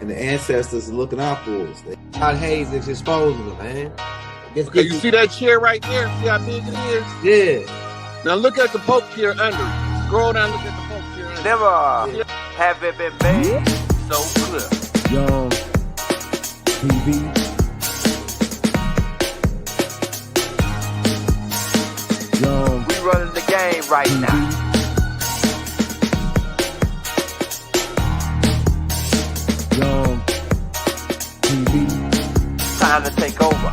and the ancestors are looking out for us. God haze is exposing them, man. Okay, you see that chair right there? See how big it is? Yeah. Now look at the poke chair under it. Scroll down, look at the poke chair under Never have it been made so clear. Young TV. Young. We running the game right now. Young TV. Time to take over.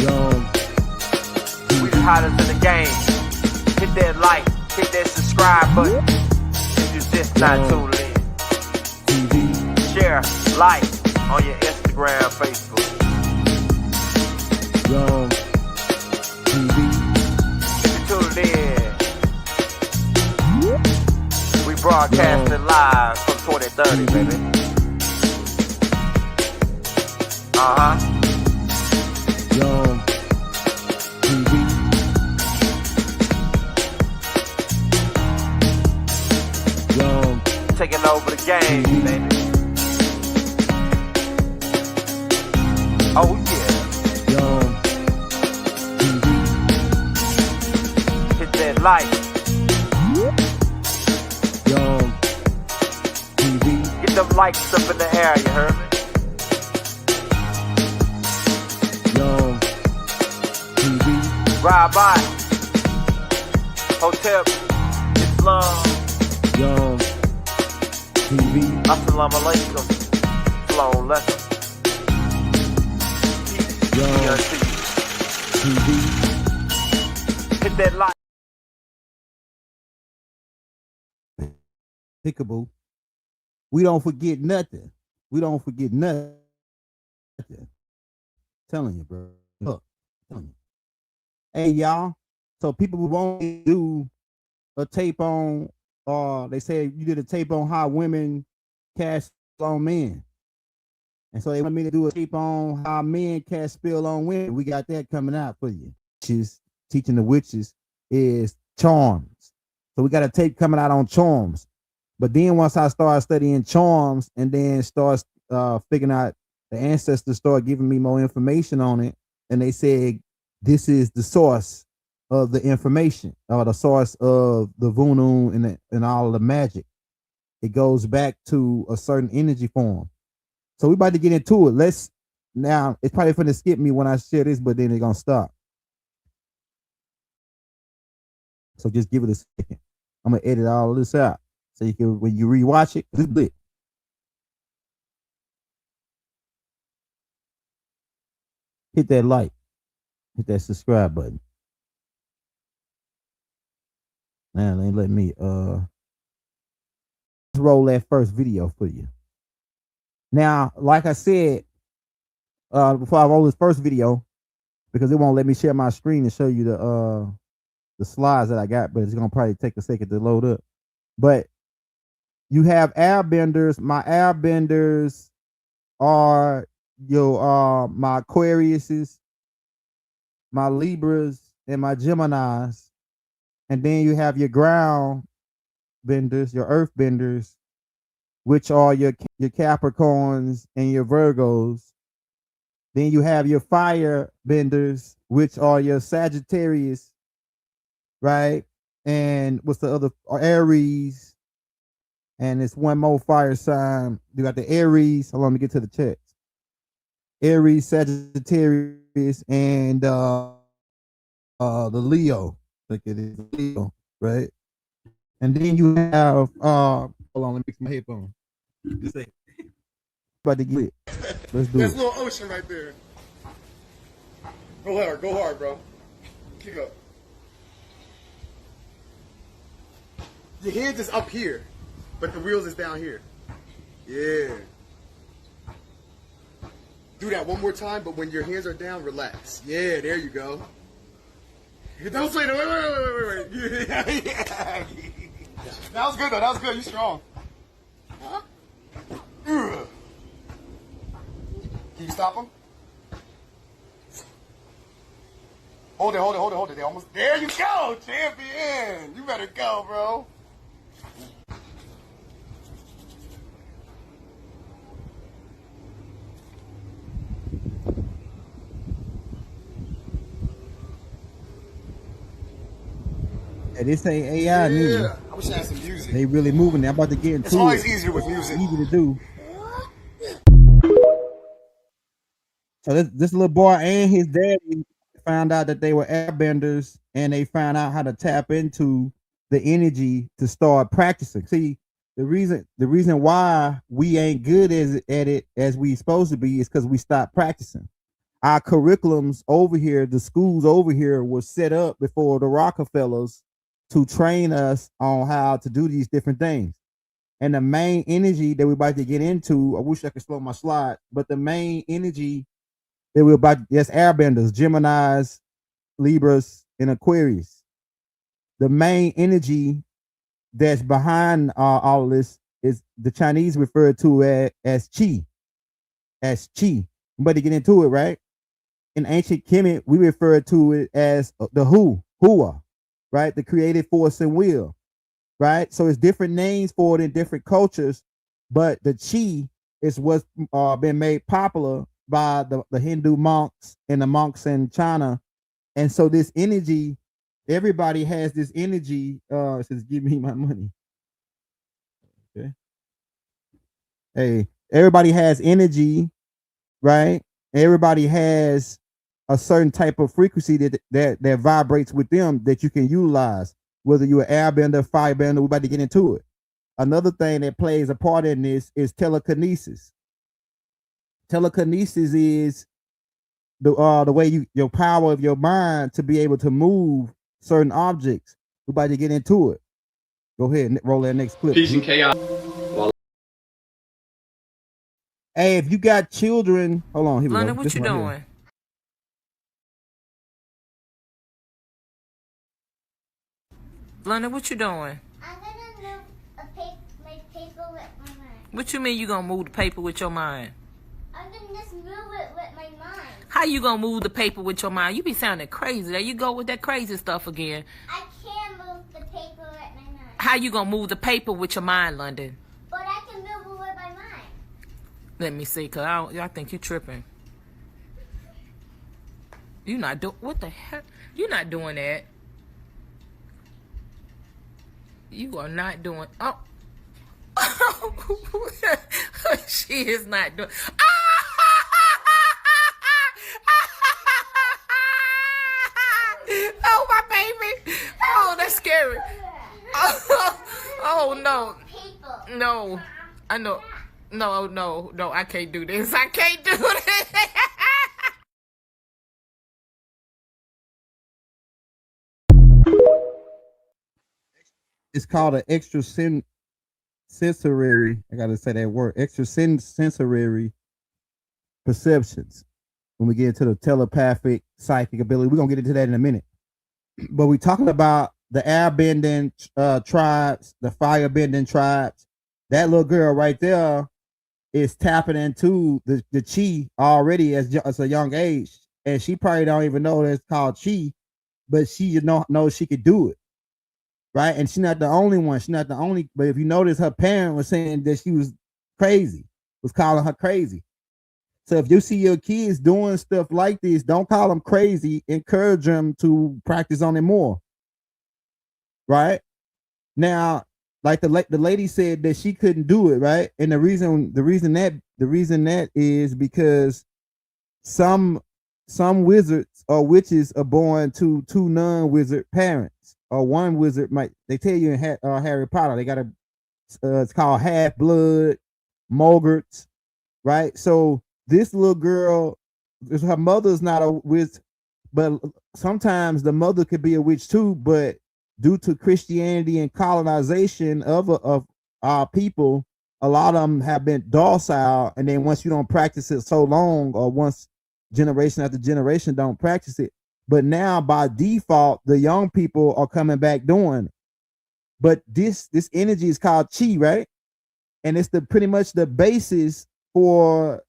Young We the hottest in the game. Hit that like, hit that subscribe button. If you just not tuned in. TV. Share, like on your Instagram, Facebook. Young TV. If you tuned in, we broadcasting live from 2030, baby. Young TV. Young Taking over the game, baby. Oh yeah. Young TV. Hit that like. Young TV. Get them likes up in the air, you heard me? Young TV. Ride by. Hotel Islam. Young TV. Assalamu alaikum. Flown lesson. Young TV. Hit that like. Pickable. We don't forget nothing. We don't forget nothing. Telling you, bro. Look, telling you. Hey, y'all. So people won't do a tape on, they say you did a tape on how women cast on men. And so they want me to do a tape on how men cast spell on women. We got that coming out for you. Teaching the witches is charms. So we got a tape coming out on charms. But then once I started studying charms and then start figuring out, the ancestors start giving me more information on it. And they said, this is the source of the information, or the source of the voodoo and all of the magic. It goes back to a certain energy form. So we about to get into it. Now it's probably going to skip me when I share this, but then it's going to stop. So just give it a second. I'm going to edit all of this out. So you can, when you rewatch it, just blip. Hit that like, hit that subscribe button. Now let me roll that first video for you. Now, like I said, before I roll this first video, because it won't let me share my screen and show you the slides that I got, but it's gonna probably take a second to load up. But you have airbenders. My airbenders are your my Aquariuses, my Libras, and my Geminis. And then you have your ground benders, your earth benders, which are your Capricorns and your Virgos. Then you have your fire benders, which are your Sagittarius, right? And what's the other? Aries. And it's one more fire sign. You got the Aries. Hold on, let me get to the text. Aries, Sagittarius, and the Leo. Look at it, Leo, right? And then you have hold on, let me fix my headphone. Just say, about to get it. Let's do There's it. a little ocean right there. Go hard, bro. Kick up. Your hands is up here, but the wheels is down here. Yeah. Do that one more time, but when your hands are down, relax. Yeah, there you go. Don't say no. Wait. Yeah. That was good though. That was good. You strong. Huh? Can you stop him? Hold it. They almost. There you go, champion. You better go, bro. And this ain't AI neither. Yeah. I wish I had some music. They really moving. I'm about to get into It's always it. easier with music. Easy to do. So this little boy and his daddy found out that they were airbenders, and they found out how to tap into the energy to start practicing. See, the reason why we ain't good at it as we supposed to be is because we stopped practicing. Our curriculums over here, the schools over here, were set up before the Rockefellers to train us on how to do these different things. And the main energy that we're about to get into, I wish I could slow my slide, but the main energy that we're about, yes, airbenders, Geminis, Libras, and Aquarius. The main energy that's behind all of this is the Chinese refer to it as Qi. As Qi. I'm about to get into it, right? In ancient Kemet, we refer to it as the Hua, right? The creative force and will, right? So it's different names for it in different cultures, but the Qi is what's been made popular by the Hindu monks and the monks in China. And so this energy, everybody has this energy. It says, give me my money. Okay. Hey, everybody has energy, right? Everybody has a certain type of frequency that vibrates with them that you can utilize, whether you're an airbender, firebender. We're about to get into it. Another thing that plays a part in this is telekinesis. Telekinesis is the way your power of your mind to be able to move certain objects. We're about to get into it. Go ahead and roll that next clip. Peace and chaos. Hey, if you got children, hold on. Here we London, go. what This you one right doing? here. London, what you doing? I'm gonna move my paper with my mind. What you mean you gonna move the paper with your mind? I'm gonna just move it with my mind. How you gonna move the paper with your mind? You be sounding crazy. There you go with that crazy stuff again. I can move the paper with my mind. How you gonna move the paper with your mind, London? But I can move it with my mind. Let me see, cause I think you tripping. You not do what the heck? You not doing that. You are not doing. Oh, she is not doing. Oh my baby! Oh, that's scary. Oh no, Paper. no, I know. No, I can't do this. I can't do this. It's called an sensory. I gotta say that word. Sensory perceptions. When we get into the telepathic psychic ability, we're gonna get into that in a minute. But we're talking about the airbending tribes, the firebending tribes. That little girl right there is tapping into the chi already as a young age, and she probably don't even know that it's called chi, but she knows she could do it, right? And she's not the only one. She's not the only. But if you notice, her parent was saying that she was crazy, was calling her crazy. So if you see your kids doing stuff like this, don't call them crazy. Encourage them to practice on it more, right? Now, like the lady said that she couldn't do it, right? And the reason that is because some wizards or witches are born to two non-wizard parents, or one wizard might. They tell you in Harry Potter they got a it's called half blood, Mogurts, right? So this little girl, her mother's not a witch, but sometimes the mother could be a witch too, but due to Christianity and colonization of our people, a lot of them have been docile. And then once you don't practice it so long, or once generation after generation don't practice it, but now by default, the young people are coming back doing it. But this energy is called chi, right? And it's pretty much the basis for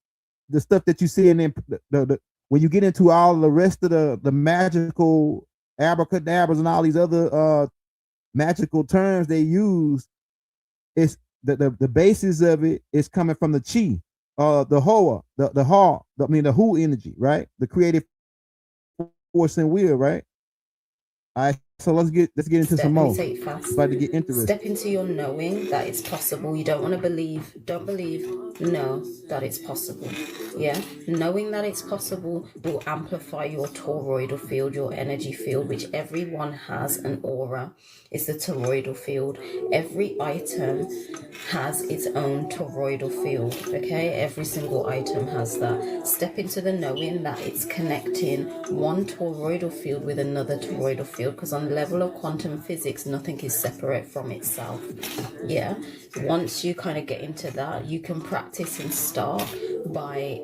the stuff that you see in the when you get into all the rest of the magical abracadabras and all these other magical terms they use. It's the basis of it is coming from the chi, the hoa, the who energy, right? The creative force and will, right? All right. So let's get into some more. Imitate fast. About to get into this. Step into your knowing that it's possible. You don't want to believe. Don't believe. Know that it's possible. Yeah. Knowing that it's possible will amplify your toroidal field, your energy field, which everyone has an aura. It's the toroidal field. Every item has its own toroidal field. Okay. Every single item has that. Step into the knowing that it's connecting one toroidal field with another toroidal field, because on the level of quantum physics, nothing is separate from itself. Yeah. Once you kind of get into that, you can practice and start by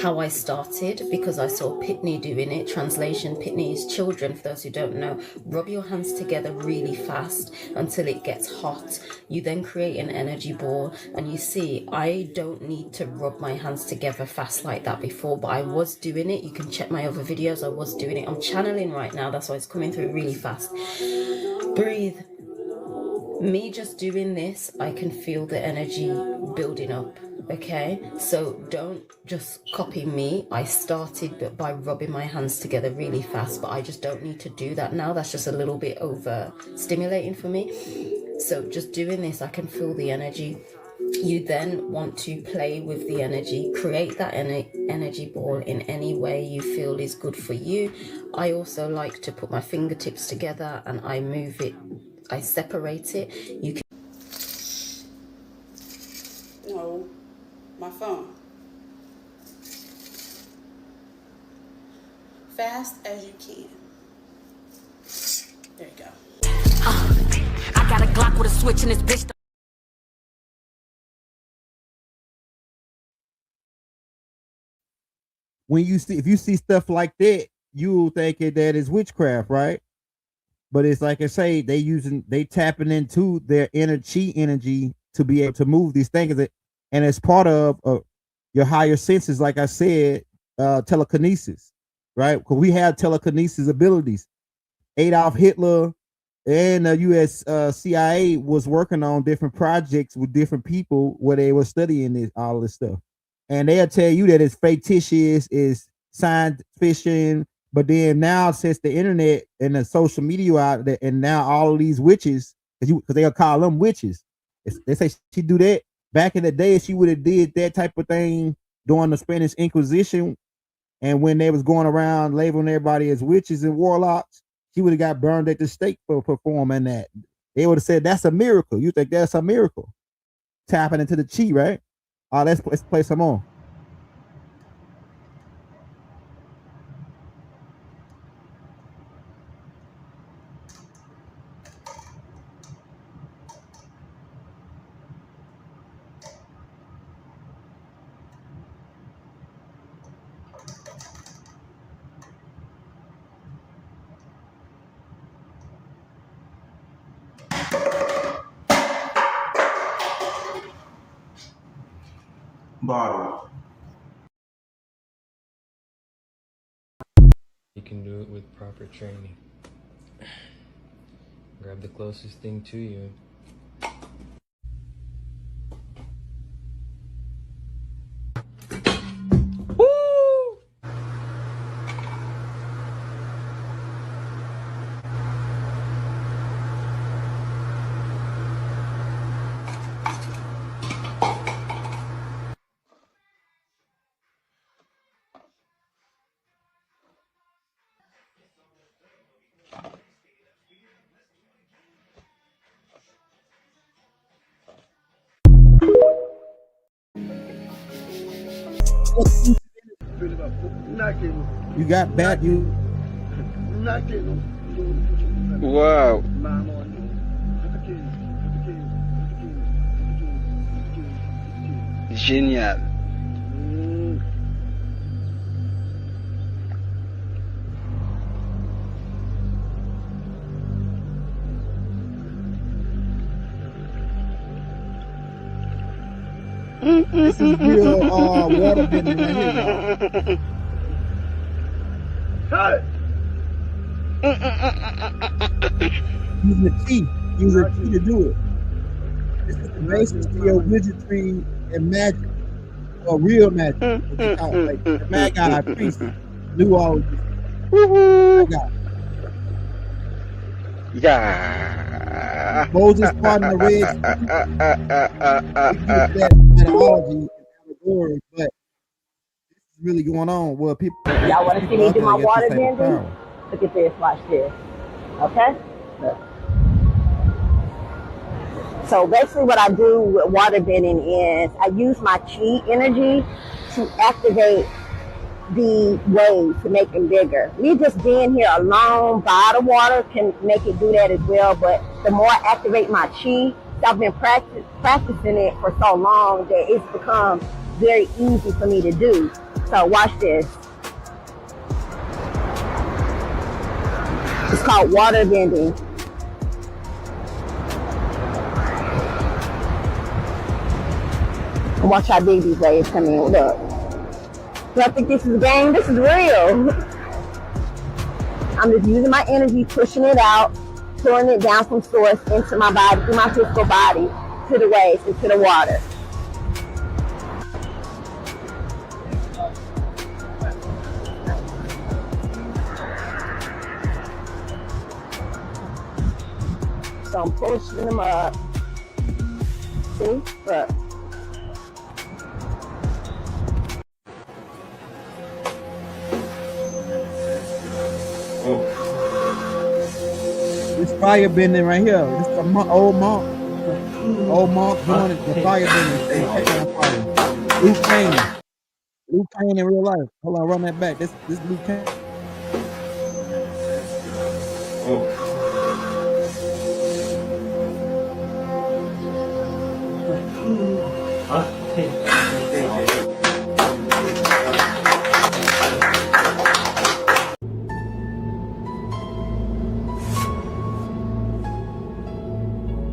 how I started, because I saw Pitney doing it. Translation: Pitney is children, for those who don't know. Rub your hands together really fast until it gets hot. You then create an energy ball, and you see, I don't need to rub my hands together fast like that before, but I was doing it. You can check my other videos. I was doing it. I'm channeling right now, that's why it's coming through really fast. Breathe. Me just doing this, I can feel the energy building up. Okay, so don't just copy me. I started by rubbing my hands together really fast, but I just don't need to do that now. That's just a little bit over stimulating for me. So just doing this, I can feel the energy. You then want to play with the energy, create that energy ball in any way you feel is good for you. I also like to put my fingertips together and I move it, I separate it. You can. No, my phone. Fast as you can. There you go. I got a Glock with a switch in this bitch. When you see, if you see stuff like that, you'll think that is witchcraft, right? But it's like I say, they tapping into their inner chi energy to be able to move these things, and it's part of your higher senses. Like I said, telekinesis, right? Because we have telekinesis abilities. Adolf Hitler and the U.S. CIA was working on different projects with different people where they were studying all this stuff, and they'll tell you that it's fictitious, is science fiction. But then now, since the internet and the social media out there, and now all of these witches, because they'll call them witches. They say she do that. Back in the day, she would have did that type of thing during the Spanish Inquisition, and when they was going around labeling everybody as witches and warlocks, she would have got burned at the stake for performing that. They would have said that's a miracle. You think that's a miracle? Tapping into the chi, right? Let's play some more. Bottle. You can do it with proper training. Grab the closest thing to you. You got bad. Wow. Génial. This is real water bending right here, y'all. Using the key. Using the key to do it. This is the basis to your wizardry and magic, or real magic. What they call it. Like the Magi priest knew all of this. Yeah. Moses parting the Red Sea. We get that analogy and allegory, but this is really going on where people, Y'all want to see people me out do there my that got this water type of bending? power. Look at this. Watch this. Okay? Look. So basically what I do with water bending is I use my chi energy to activate the waves to make them bigger. Me just being here alone by the water can make it do that as well, but the more I activate my chi, I've been practicing it for so long that it's become very easy for me to do. So watch this. It's called water bending. And watch how big these waves come in. Look. Do I think this is a game? This is real. I'm just using my energy, pushing it out, pulling it down from source into my body, through my physical body, to the waves, into the water. So I'm pushing them up. See? Look. This fire bending right here. This is a old monk. Old monk doing it. The fire bending. Catching on fire. Luke Kane. Luke Kane in real life. Hold on, run that back. This Luke Kane.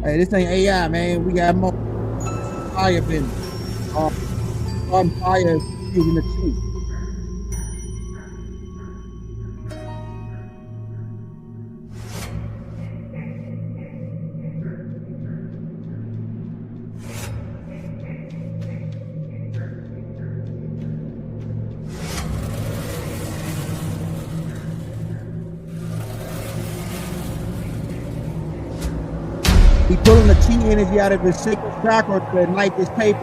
Hey, this ain't AI, man. We got more fire bending. On fire using the chi. He pulling the chi energy out of his sacral chakra to ignite this paper.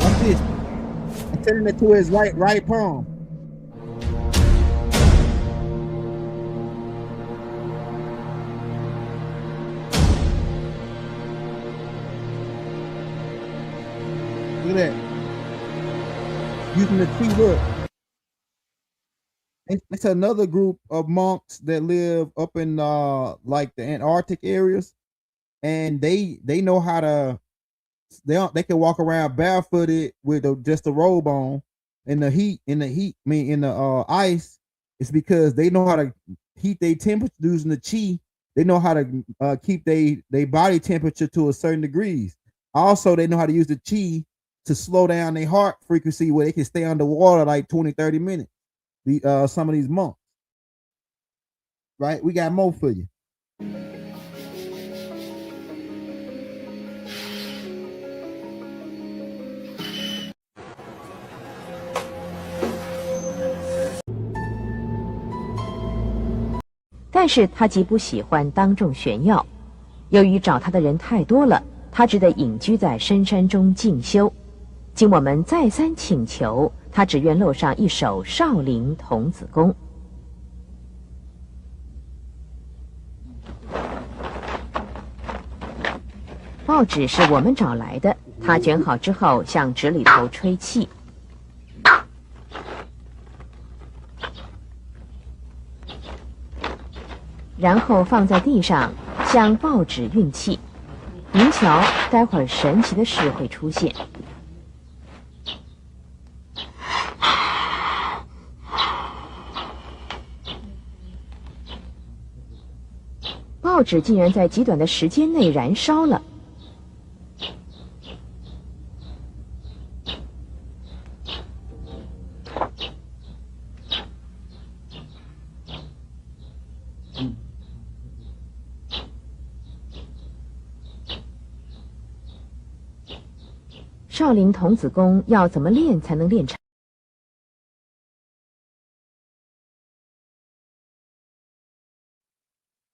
Watch this. And sending it to his right palm. Look at that. Using the chi, look. It's another group of monks that live up in like the Antarctic areas, and they know how to they can walk around barefooted with just a robe on in the heat in the ice. It's because they know how to heat their temperature using the chi. They know how to keep their body temperature to a certain degrees. Also, they know how to use the chi to slow down their heart frequency where they can stay underwater like 20-30 minutes. Some of these monks, right? We got more for you. 但是他极不喜欢当众炫耀，由于找他的人太多了，他只得隐居在深山中静修。经我们再三请求，他只愿露上一手少林童子功。报纸是我们找来的，他卷好之后向纸里头吹气。然后放在地上，向报纸运气。您瞧，待会儿神奇的事会出现。报纸竟然在极短的时间内燃烧了。少林童子功要怎么练才能练成？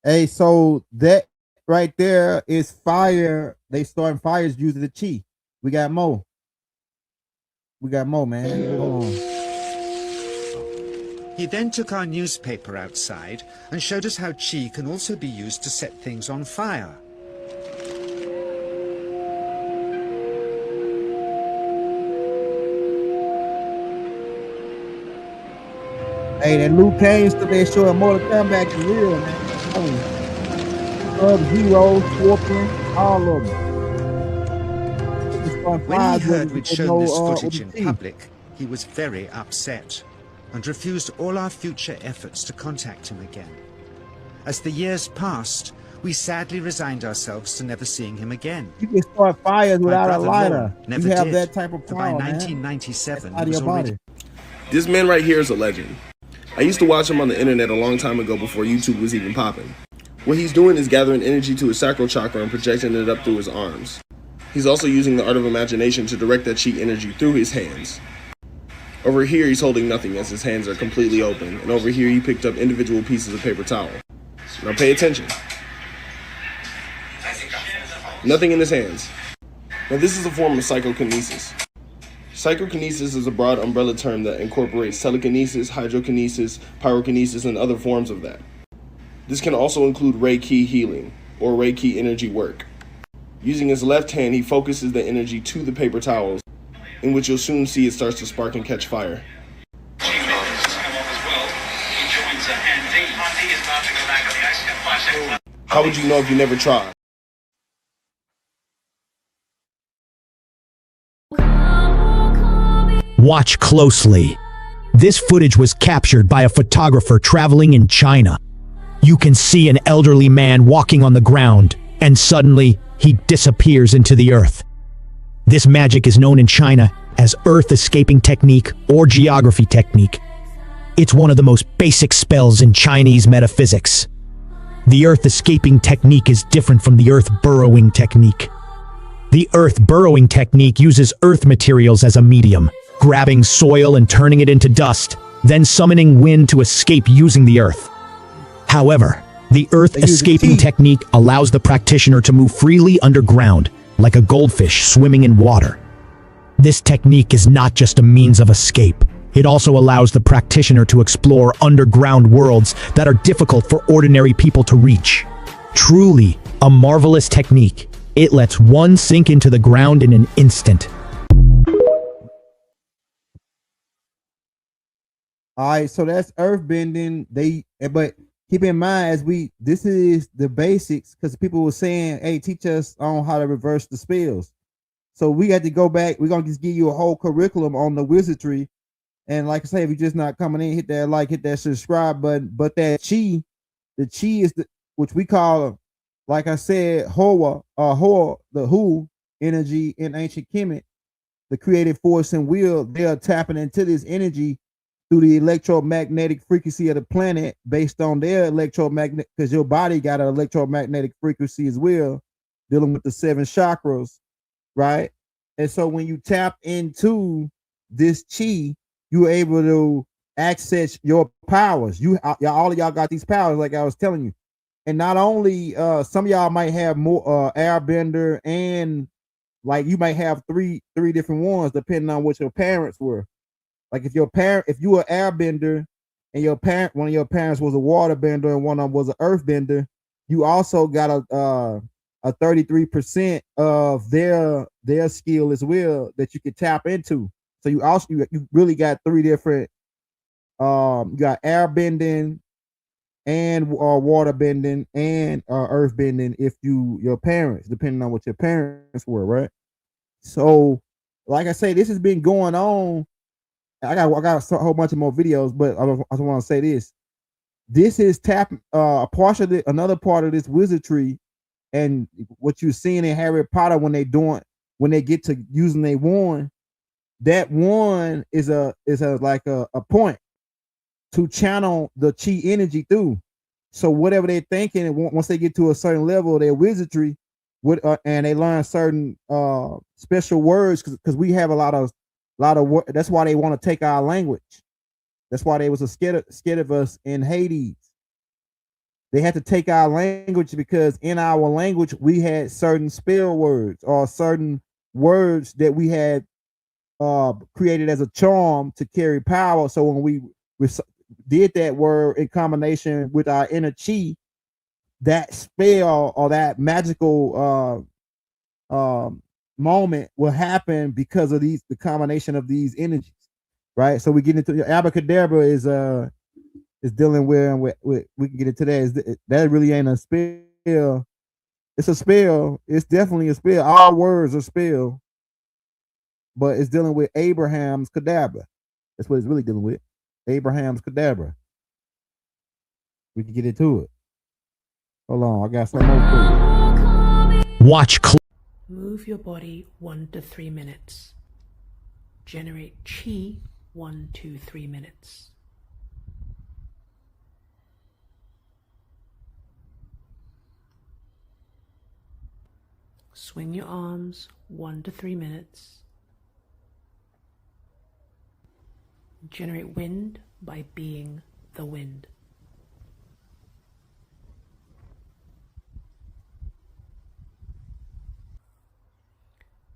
Hey, so that right there is fire. They starting fires using the chi. We got more. We got more, man. Hold on. He then took our newspaper outside and showed us how Qi can also be used to set things on fire. Hey, that Luke Cage still they showing Mortal Kombat is real, man. Sub-Zero, Scorpion, all of them. When he heard we'd shown this footage in public, he was very upset and refused all our future efforts to contact him again. As the years passed, we sadly resigned ourselves to never seeing him again. You can start fires without a lighter. Lord never You have did, that type of for power, by man. 1997, Out of he was your body. already... This man right here is a legend. I used to watch him on the internet a long time ago before YouTube was even popping. What he's doing is gathering energy to his sacral chakra and projecting it up through his arms. He's also using the art of imagination to direct that chi energy through his hands. Over here he's holding nothing as his hands are completely open, and over here he picked up individual pieces of paper towel. Now pay attention. Nothing in his hands. Now this is a form of psychokinesis. Psychokinesis is a broad umbrella term that incorporates telekinesis, hydrokinesis, pyrokinesis, and other forms of that. This can also include Reiki healing, or Reiki energy work. Using his left hand, he focuses the energy to the paper towels, in which you'll soon see it starts to spark and catch fire. How would you know if you never tried? Watch closely. This footage was captured by a photographer traveling in China. You can see an elderly man walking on the ground, and suddenly he disappears into the earth. This magic is known in China as earth escaping technique or geography technique. It's one of the most basic spells in Chinese metaphysics. The earth escaping technique is different from the earth burrowing technique. The earth burrowing technique uses earth materials as a medium, grabbing soil and turning it into dust, then summoning wind to escape using the earth. However, the earth escaping technique allows the practitioner to move freely underground, like a goldfish swimming in water. This technique is not just a means of escape. It also allows the practitioner to explore underground worlds that are difficult for ordinary people to reach. Truly, a marvelous technique. It lets one sink into the ground in an instant. All right, so that's earth bending. But keep in mind this is the basics, because people were saying, hey, teach us on how to reverse the spells. So we got to go back. We're gonna just give you a whole curriculum on the wizardry. And like I say, if you're just not coming in, hit that like, hit that subscribe button. But that chi, the chi is which we call, like I said, Hoa, the Hu energy in ancient Kemet, the creative force and will. They are tapping into this energy through the electromagnetic frequency of the planet based on their electromagnetic, because your body got an electromagnetic frequency as well, dealing with the 7 chakras, right? And so when you tap into this chi, you're able to access your powers. All of y'all got these powers, like I was telling you. And not only some of y'all might have more airbender, and like you might have three different ones depending on what your parents were. Like if you were airbender and one of your parents was a waterbender and one of them was an earthbender, you also got a 33% of their skill as well that you could tap into. So you really got 3 different. You got airbending and water bending and earth bending if your parents, depending on what your parents were, right? So like I say, this has been going on. I got a whole bunch of more videos, but I just want to say this. This is another part of this wizardry, and what you're seeing in Harry Potter when they get to using a wand. That wand is a point to channel the chi energy through. So whatever they're thinking, once they get to a certain level of their wizardry, and they learn certain special words, because we have a lot of that's why they want to take our language. That's why they was scared of us in Hades. They had to take our language because in our language we had certain spell words or certain words that we had created as a charm to carry power. So when we did that word in combination with our inner chi, that spell or that magical moment will happen because of the combination of these energies, right? So we get into abracadabra is dealing with we can get into that. That really ain't a spell. It's a spell. It's definitely a spell. All words are spell, but it's dealing with Abraham's cadabra. That's what it's really dealing with. Abraham's cadabra. We can get into it. Hold on, I got some more for you. Watch. Move your body 1 to 3 minutes. Generate chi 1 to 3 minutes. Swing your arms 1 to 3 minutes. Generate wind by being the wind.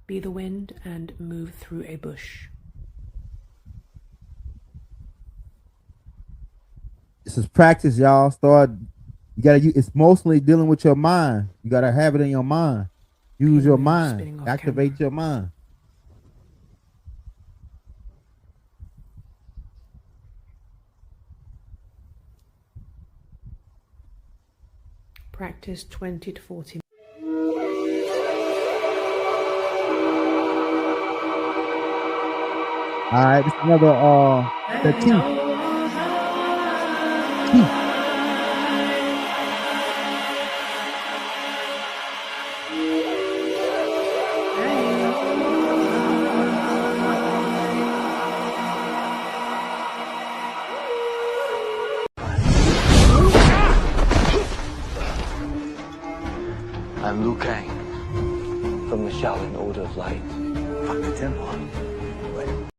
Be the wind and move through a bush. This is practice, y'all. You gotta use, it's mostly dealing with your mind. You gotta have it in your mind. Use your mind. Activate your mind. Practice 20 to 40 minutes. All right, this is another the teeth. I'm Liu Kang from the Shaolin Order of Light, from the temple.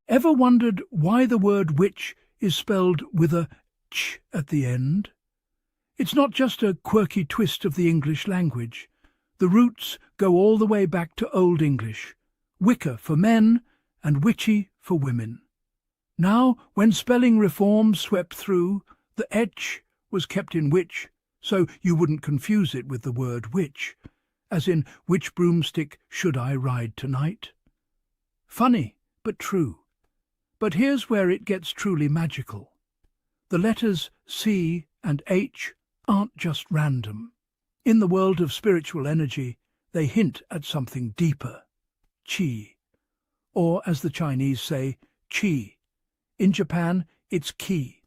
Ever wondered why the word witch is spelled with a ch at the end? It's not just a quirky twist of the English language. The roots go all the way back to Old English, Wicca for men and witchy for women. Now, when spelling reform swept through, the etch was kept in witch, so you wouldn't confuse it with the word witch, as in which broomstick should I ride tonight? Funny, but true. But here's where it gets truly magical. The letters C and H aren't just random. In the world of spiritual energy, they hint at something deeper, Qi. Or, as the Chinese say, Qi. In Japan, it's Qi.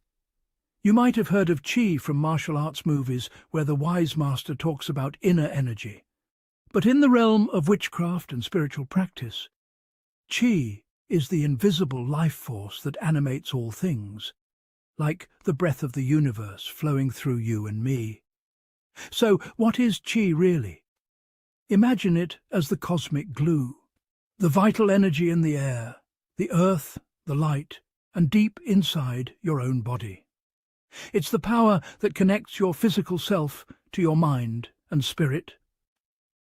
You might have heard of Qi from martial arts movies where the wise master talks about inner energy. But in the realm of witchcraft and spiritual practice, Qi is the invisible life force that animates all things, like the breath of the universe flowing through you and me. So what is Qi really? Imagine it as the cosmic glue, the vital energy in the air, the earth, the light, and deep inside your own body. It's the power that connects your physical self to your mind and spirit.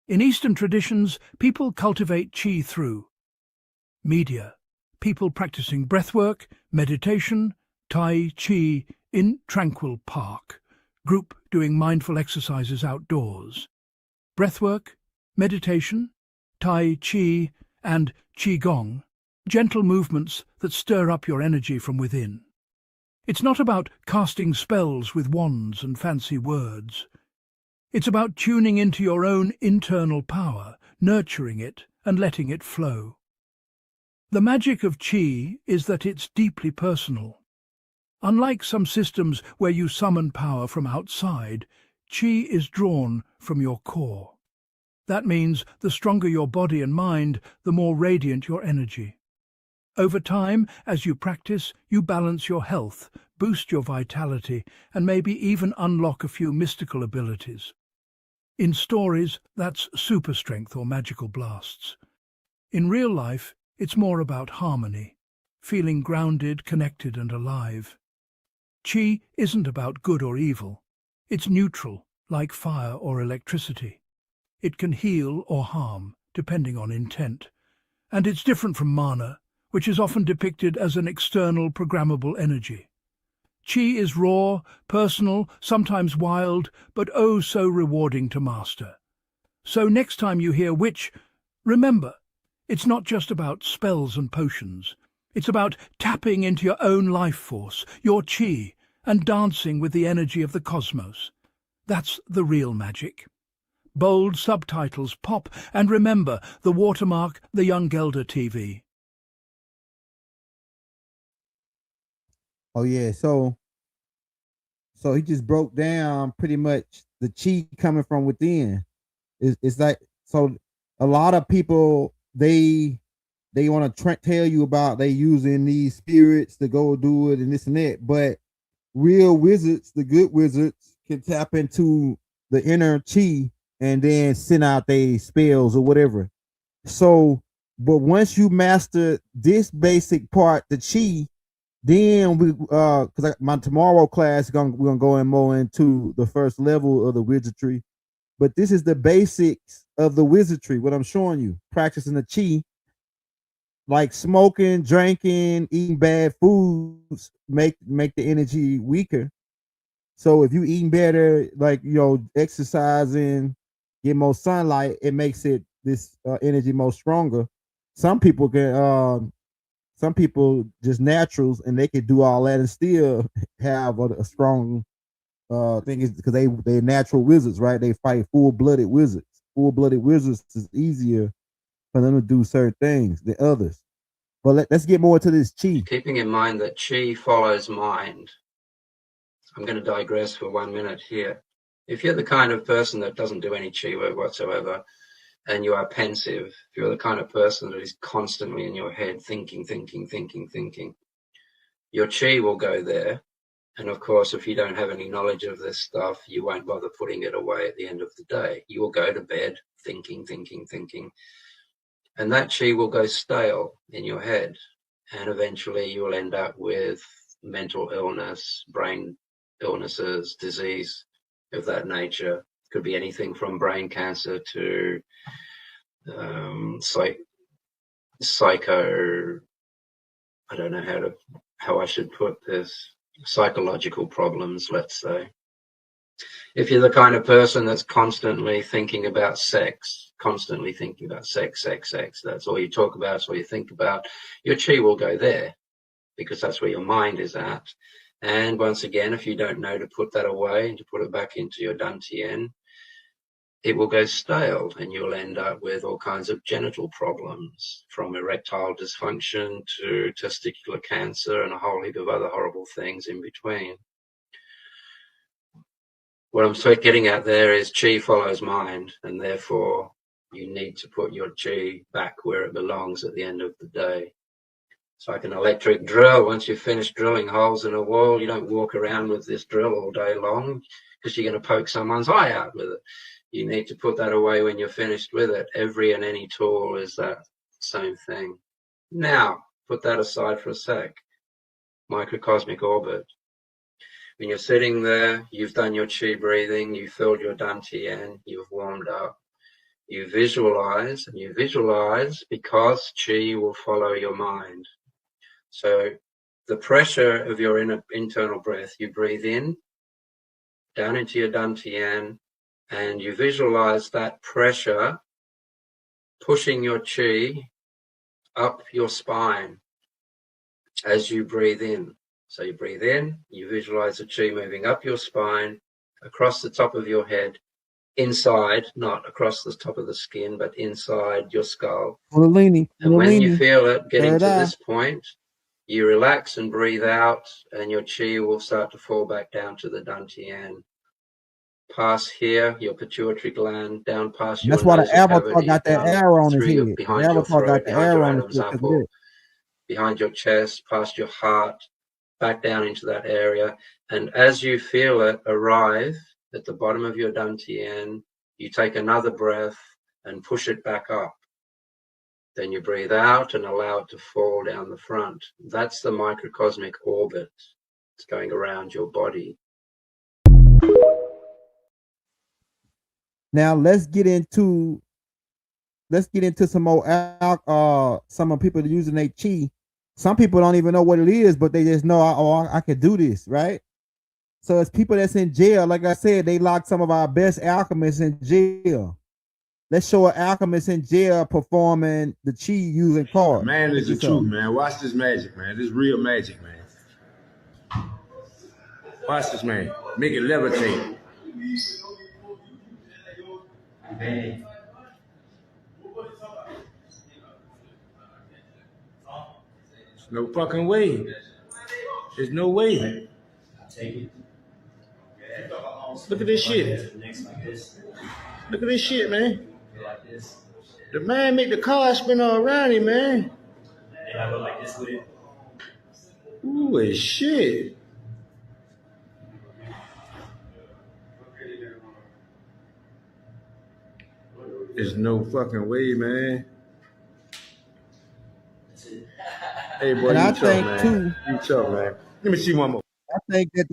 In Eastern traditions, people cultivate Qi through media, people practicing breathwork, meditation, Tai Chi in tranquil park, group doing mindful exercises outdoors, breathwork, meditation, Tai Chi and Qigong, gentle movements that stir up your energy from within. It's not about casting spells with wands and fancy words. It's about tuning into your own internal power, nurturing it and letting it flow. The magic of Qi is that it's deeply personal. Unlike some systems where you summon power from outside, Qi is drawn from your core. That means the stronger your body and mind, the more radiant your energy. Over time, as you practice, you balance your health, boost your vitality, and maybe even unlock a few mystical abilities. In stories, that's super strength or magical blasts. In real life, it's more about harmony, feeling grounded, connected, and alive. Qi isn't about good or evil. It's neutral, like fire or electricity. It can heal or harm, depending on intent. And it's different from mana, which is often depicted as an external programmable energy. Qi is raw, personal, sometimes wild, but oh so rewarding to master. So next time you hear witch, remember, it's not just about spells and potions. It's about tapping into your own life force, your Qi, and dancing with the energy of the cosmos. That's the real magic. Bold subtitles pop, and remember, the watermark, the Young Gelder TV. Oh yeah, so he just broke down pretty much the Qi coming from within. It's like, so a lot of people, they want to tell you about they using these spirits to go do it and this and that, but real wizards, the good wizards, can tap into the inner Qi and then send out their spells or whatever. So, but once you master this basic part, the Qi, then we because my tomorrow class we're gonna go in more into the first level of the wizardry, but this is the basics of the wizardry. What I'm showing you, practicing the Qi, like smoking, drinking, eating bad foods make the energy weaker. So if you eating better, like, you know, exercising, get more sunlight, it makes it this energy more stronger. Some people can some people just naturals and they can do all that and still have a strong thing, is because they're natural wizards, right? They fight full-blooded wizards. Full-blooded wizards is easier for them to do certain things than others. But let's get more into this Qi. Keeping in mind that Qi follows mind. I'm going to digress for 1 minute here. If you're the kind of person that doesn't do any Qi work whatsoever, and you are pensive, if you're the kind of person that is constantly in your head thinking, your Qi will go there. And of course, if you don't have any knowledge of this stuff, you won't bother putting it away at the end of the day. You will go to bed thinking. And that Qi will go stale in your head. And eventually you will end up with mental illness, brain illnesses, disease of that nature. Could be anything from brain cancer to psycho, I don't know how I should put this, psychological problems, let's say. If you're the kind of person that's constantly thinking about sex, that's all you talk about, that's all you think about, your Qi will go there because that's where your mind is at. And once again, if you don't know to put that away and to put it back into your Dantian, it will go stale and you'll end up with all kinds of genital problems, from erectile dysfunction to testicular cancer and a whole heap of other horrible things in between. What I'm getting at there is Qi follows mind, and therefore you need to put your Qi back where it belongs at the end of the day. It's like an electric drill. Once you've finished drilling holes in a wall, you don't walk around with this drill all day long because you're going to poke someone's eye out with it. You need to put that away when you're finished with it. Every and any tool is that same thing. Now, put that aside for a sec. Microcosmic orbit. When you're sitting there, you've done your Qi breathing, you've filled your Dantian, you've warmed up. You visualize, and you visualize because Qi will follow your mind. So the pressure of your internal breath, you breathe in, down into your Dantian, and you visualize that pressure pushing your Qi up your spine as you breathe in. So you breathe in, you visualize the Qi moving up your spine, across the top of your head, inside, not across the top of the skin, but inside your skull. And when you feel it getting to this point, you relax and breathe out, and your Qi will start to fall back down to the Dantian. Past here, your pituitary gland, down past your That's why the avatar cavity, got that arrow on his head. behind The your avatar throat, got the behind your arrow on Adam's his head. apple, behind your chest, past your heart, back down into that area. And as you feel it arrive at the bottom of your Dantian, you take another breath and push it back up. Then you breathe out and allow it to fall down the front. That's the microcosmic orbit. It's going around your body. Now let's get into some more some of people using their chi. Some people don't even know what it is, but they just know, I can do this, right? So it's people that's in jail. Like I said, they locked some of our best alchemists in jail. Let's show an alchemist in jail performing the chi using cards. Man is the truth, man. Watch this magic, man. This is real magic, man. Watch this, man. Make it levitate. Man. There's no fucking way. There's no way. Look at this shit. Look at this shit, man. The man make the car spin all around him, man. Ooh, shit. There's no fucking way, man. Hey, boy, and you I tough, think man. too. You tough, man. Let me see one more. I think that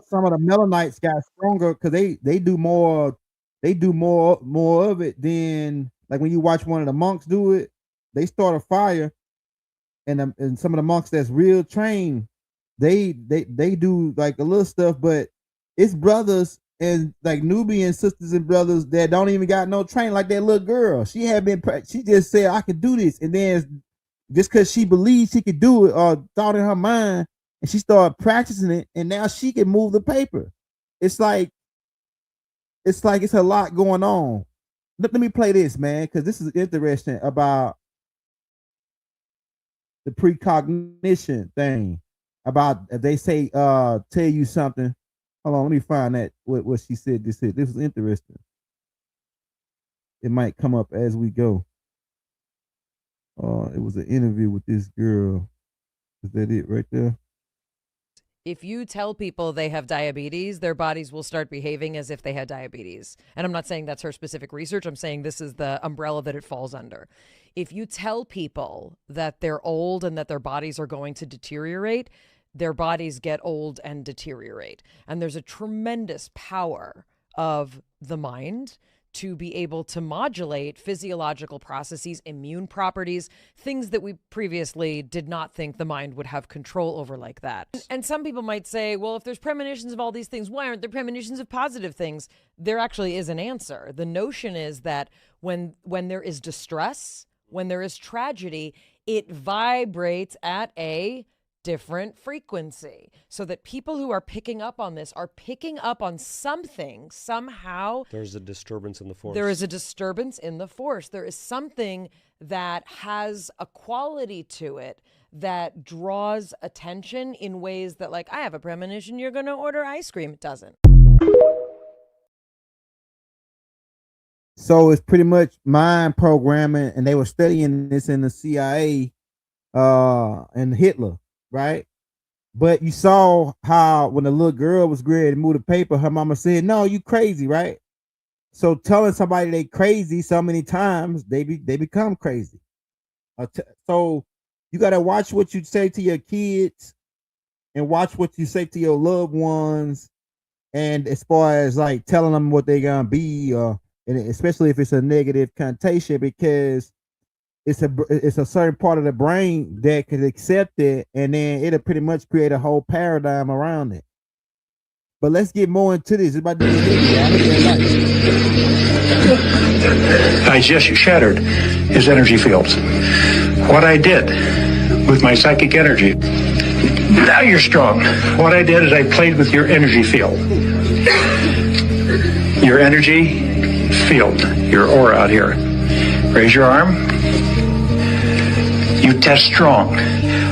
some of the Melanites got stronger because they do more of it than, like, when you watch one of the monks do it. They start a fire, and some of the monks that's real trained, they do like a little stuff, but it's brothers and like Nubian sisters and brothers that don't even got no training. Like that little girl, she just said, I could do this, and then just because she believed she could do it or thought in her mind, and she started practicing it, and now she can move the paper. It's like it's a lot going on. Let me play this, man, because this is interesting about the precognition thing. About if they say tell you something. Hold on, let me find that what she said. This was interesting. It might come up as we go. It was an interview with this girl. Is that it right there? If you tell people they have diabetes, their bodies will start behaving as if they had diabetes. And I'm not saying that's her specific research. I'm saying this is the umbrella that it falls under. If you tell people that they're old and that their bodies are going to deteriorate, their bodies get old and deteriorate. And there's a tremendous power of the mind to be able to modulate physiological processes, immune properties, things that we previously did not think the mind would have control over like that. And some people might say, well, if there's premonitions of all these things, why aren't there premonitions of positive things? There actually is an answer. The notion is that when there is distress, when there is tragedy, it vibrates at a different frequency, so that people who are picking up on this are picking up on something somehow. There's a disturbance in the force. There is a disturbance in the force. There is something that has a quality to it that draws attention in ways that, like, I have a premonition you're going to order ice cream. It doesn't. So it's pretty much mind programming, and they were studying this in the CIA and Hitler. Right? But you saw how when the little girl was ready to move the paper, her mama said, no, you crazy, right? So telling somebody they crazy so many times, they become crazy. So you got to watch what you say to your kids and watch what you say to your loved ones. And as far as like telling them what they're going to be, and especially if it's a negative connotation, because it's a certain part of the brain that can accept it, and then it'll pretty much create a whole paradigm around it. But let's get more into this. It's about to I just shattered his energy fields. What I did with my psychic energy. Now you're strong. What I did is I played with your energy field. Your energy field, your aura out here. Raise your arm. You test strong.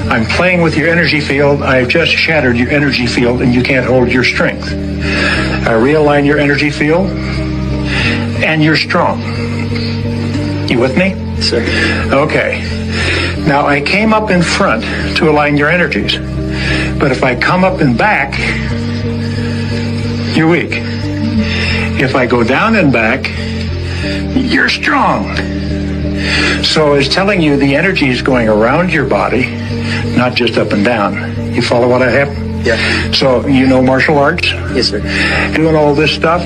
I'm playing with your energy field. I've just shattered your energy field and you can't hold your strength. I realign your energy field and you're strong. You with me? Sir. Okay. Now I came up in front to align your energies. But if I come up and back, you're weak. If I go down and back, you're strong. So it's telling you the energy is going around your body, not just up and down. You follow what I have? Yeah. So you know martial arts? Yes, sir. Doing all this stuff,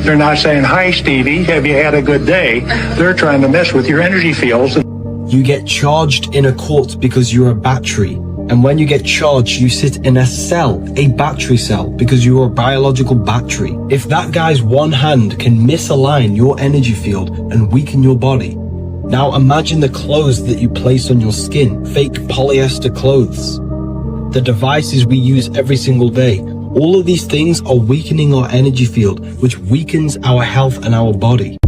they're not saying, "Hi, Stevie, have you had a good day?" They're trying to mess with your energy fields. You get charged in a court because you're a battery. And when you get charged, you sit in a cell, a battery cell, because you're a biological battery. If that guy's one hand can misalign your energy field and weaken your body, now imagine the clothes that you place on your skin, fake polyester clothes. The devices we use every single day. All of these things are weakening our energy field, which weakens our health and our body.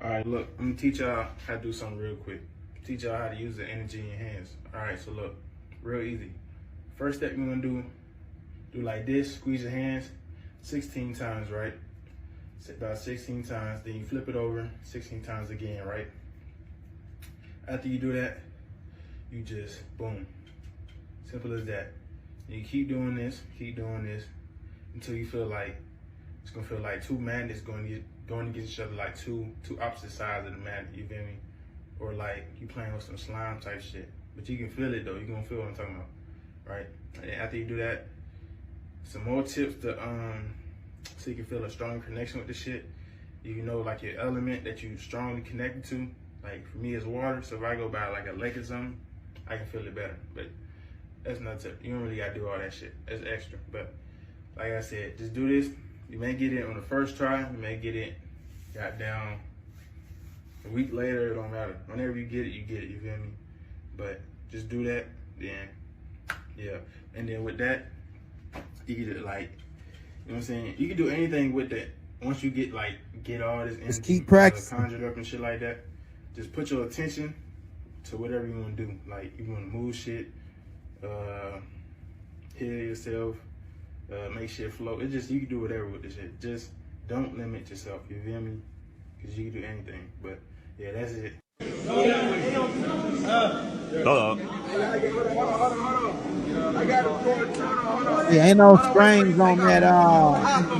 All right, look, I'm gonna teach y'all how to do something real quick. Teach y'all how to use the energy in your hands. All right, so look, real easy. First step you're gonna do like this, squeeze your hands 16 times, right? About 16 times, then you flip it over 16 times again, right? After you do that, you just, boom, simple as that. And you keep doing this until you feel like, it's gonna feel like two magnets going against each other, like two opposite sides of the magnet, you feel me? Or like you playing with some slime type shit. But you can feel it though, you're gonna feel what I'm talking about, right? And after you do that, some more tips to, so you can feel a strong connection with the shit. You know, like your element that you strongly connected to. Like for me, it's water, so if I go by like a lake or something, I can feel it better. But that's not tip. You don't really gotta do all that shit. That's extra. But like I said, just do this. You may get it on the first try, you may get it got down a week later, it don't matter. Whenever you get it, you feel me? But just do that, then, yeah. And then with that, you can like, you know what I'm saying? You can do anything with that. Once you get all this energy, just keep practicing, conjured up and shit like that, just put your attention to whatever you want to do. Like, you want to move shit, heal yourself, make shit flow. It's just, you can do whatever with this shit. Just don't limit yourself, you feel me? Because you can do anything. But yeah, that's it. Hold on. Yeah, ain't no strings on that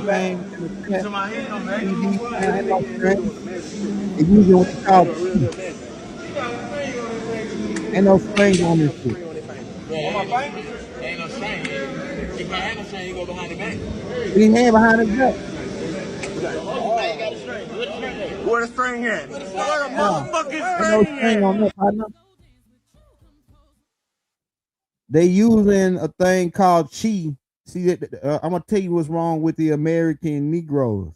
thing. Ain't no strings. It's usually what you call ain't no strings on this shit. Ain't no string. He can't have no string, you go behind the back. He hand behind his back. Where the string at? Where the motherfucking Ain't no string on that, partner. They using a thing called Qi. See, I'm gonna tell you what's wrong with the American Negroes.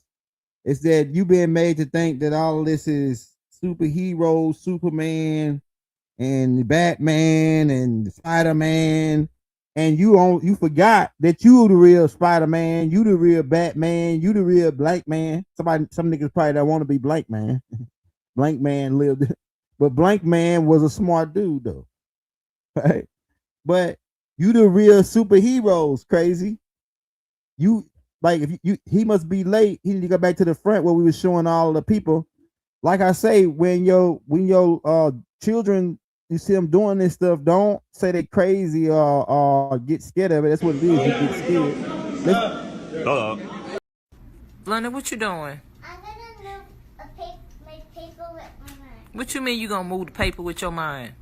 It's that you've been made to think that all of this is superheroes, Superman, and Batman, and Spider-Man, and you forgot that you the real Spider-Man, you the real Batman, you the real Blank Man. Some niggas probably don't want to be Blank Man. Blank Man lived, but Blank Man was a smart dude though, right? But you the real superheroes, crazy. You like if he must be late. He need to go back to the front where we were showing all the people. Like I say, when your children, you see them doing this stuff, don't say they crazy or get scared of it. That's what it is. You get scared. London, what you doing? I'm gonna move my paper with my mind. What you mean you gonna move the paper with your mind?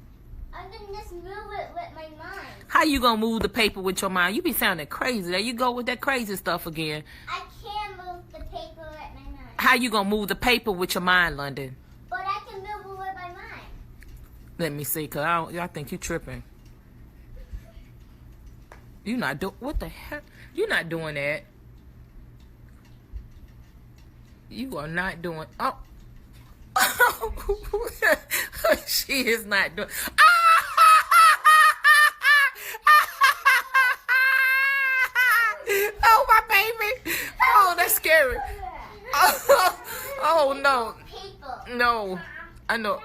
I'm gonna just move it with my mind. How you gonna move the paper with your mind? You be sounding crazy. There you go with that crazy stuff again. I can't move the paper with my mind. How you gonna move the paper with your mind, London? But I can move it with my mind. Let me see, cause I think you tripping. You not do what the heck? You not doing that. You are not doing. Oh, she is not doing. Oh, my baby. Oh, that's scary. Oh no. No. I know.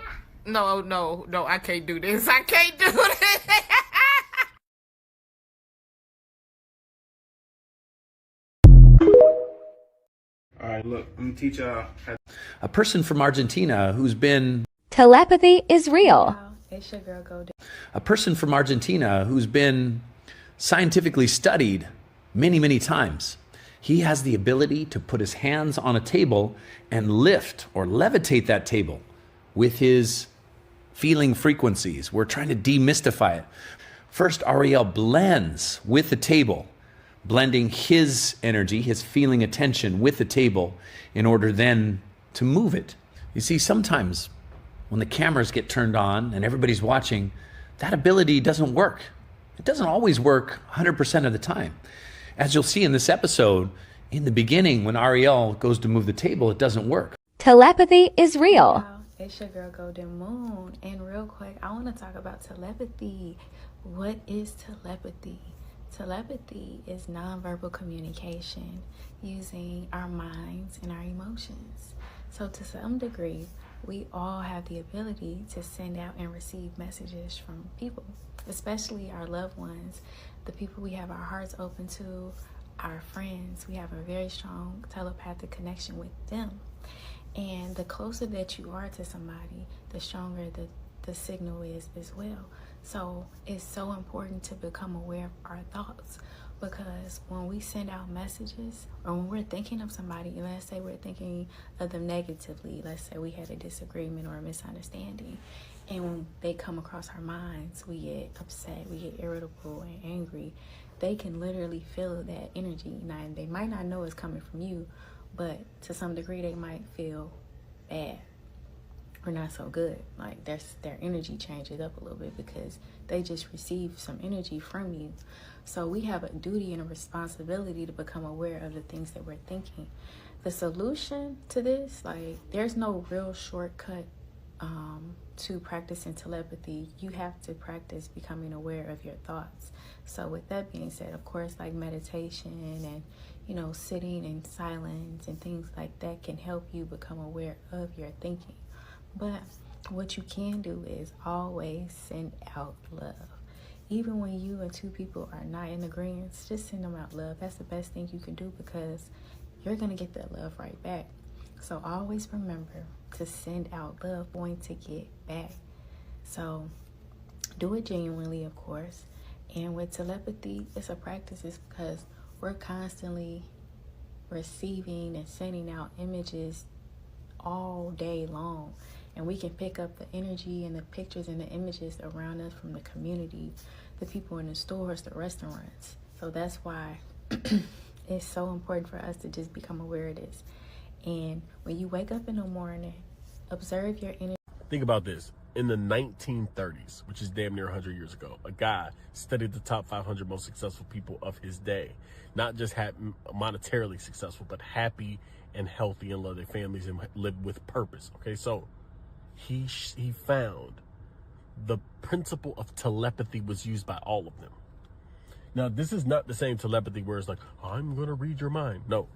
No, I can't do this. I can't do this. All right, look, I'm gonna teach y'all how. A person from Argentina who's been... Telepathy is real. It's your girl, go. A person from Argentina who's been scientifically studied many, many times. He has the ability to put his hands on a table and lift or levitate that table with his feeling frequencies. We're trying to demystify it. First, Ariel blends with the table, blending his energy, his feeling attention with the table in order then to move it. You see, sometimes when the cameras get turned on and everybody's watching, that ability doesn't work. It doesn't always work 100% of the time. As you'll see in this episode, in the beginning, when Ariel goes to move the table, it doesn't work. Telepathy is real. It's your girl Golden Moon, and real quick, I want to talk about telepathy. What is telepathy? Telepathy is nonverbal communication using our minds and our emotions. So to some degree, we all have the ability to send out and receive messages from people, especially our loved ones, the people we have our hearts open to, our friends. We have a very strong telepathic connection with them. And the closer that you are to somebody, the stronger the signal is as well. So it's so important to become aware of our thoughts, because when we send out messages, or when we're thinking of somebody, and let's say we're thinking of them negatively, let's say we had a disagreement or a misunderstanding, and when they come across our minds, we get upset, we get irritable and angry. They can literally feel that energy. Now, they might not know it's coming from you, but to some degree they might feel bad or not so good. Like their energy changes up a little bit because they just received some energy from you. So we have a duty and a responsibility to become aware of the things that we're thinking. The solution to this, like, there's no real shortcut to practicing telepathy. You have to practice becoming aware of your thoughts. So with that being said, of course, like meditation and, you know, sitting in silence and things like that can help you become aware of your thinking. But what you can do is always send out love. Even when you and two people are not in agreement, just send them out love. That's the best thing you can do, because you're going to get that love right back. So always remember to send out love, going to get back. So do it genuinely, of course. And with telepathy, it's a practice. It's because we're constantly receiving and sending out images all day long. And we can pick up the energy and the pictures and the images around us from the community, the people in the stores, the restaurants. So that's why it's so important for us to just become aware of this. And when you wake up in the morning, observe your energy. Think about this. In the 1930s, which is damn near 100 years ago, a guy studied the top 500 most successful people of his day. Not just monetarily successful, but happy and healthy and love their families and live with purpose. Okay, so he found the principle of telepathy was used by all of them. Now, this is not the same telepathy where it's like, I'm going to read your mind. No,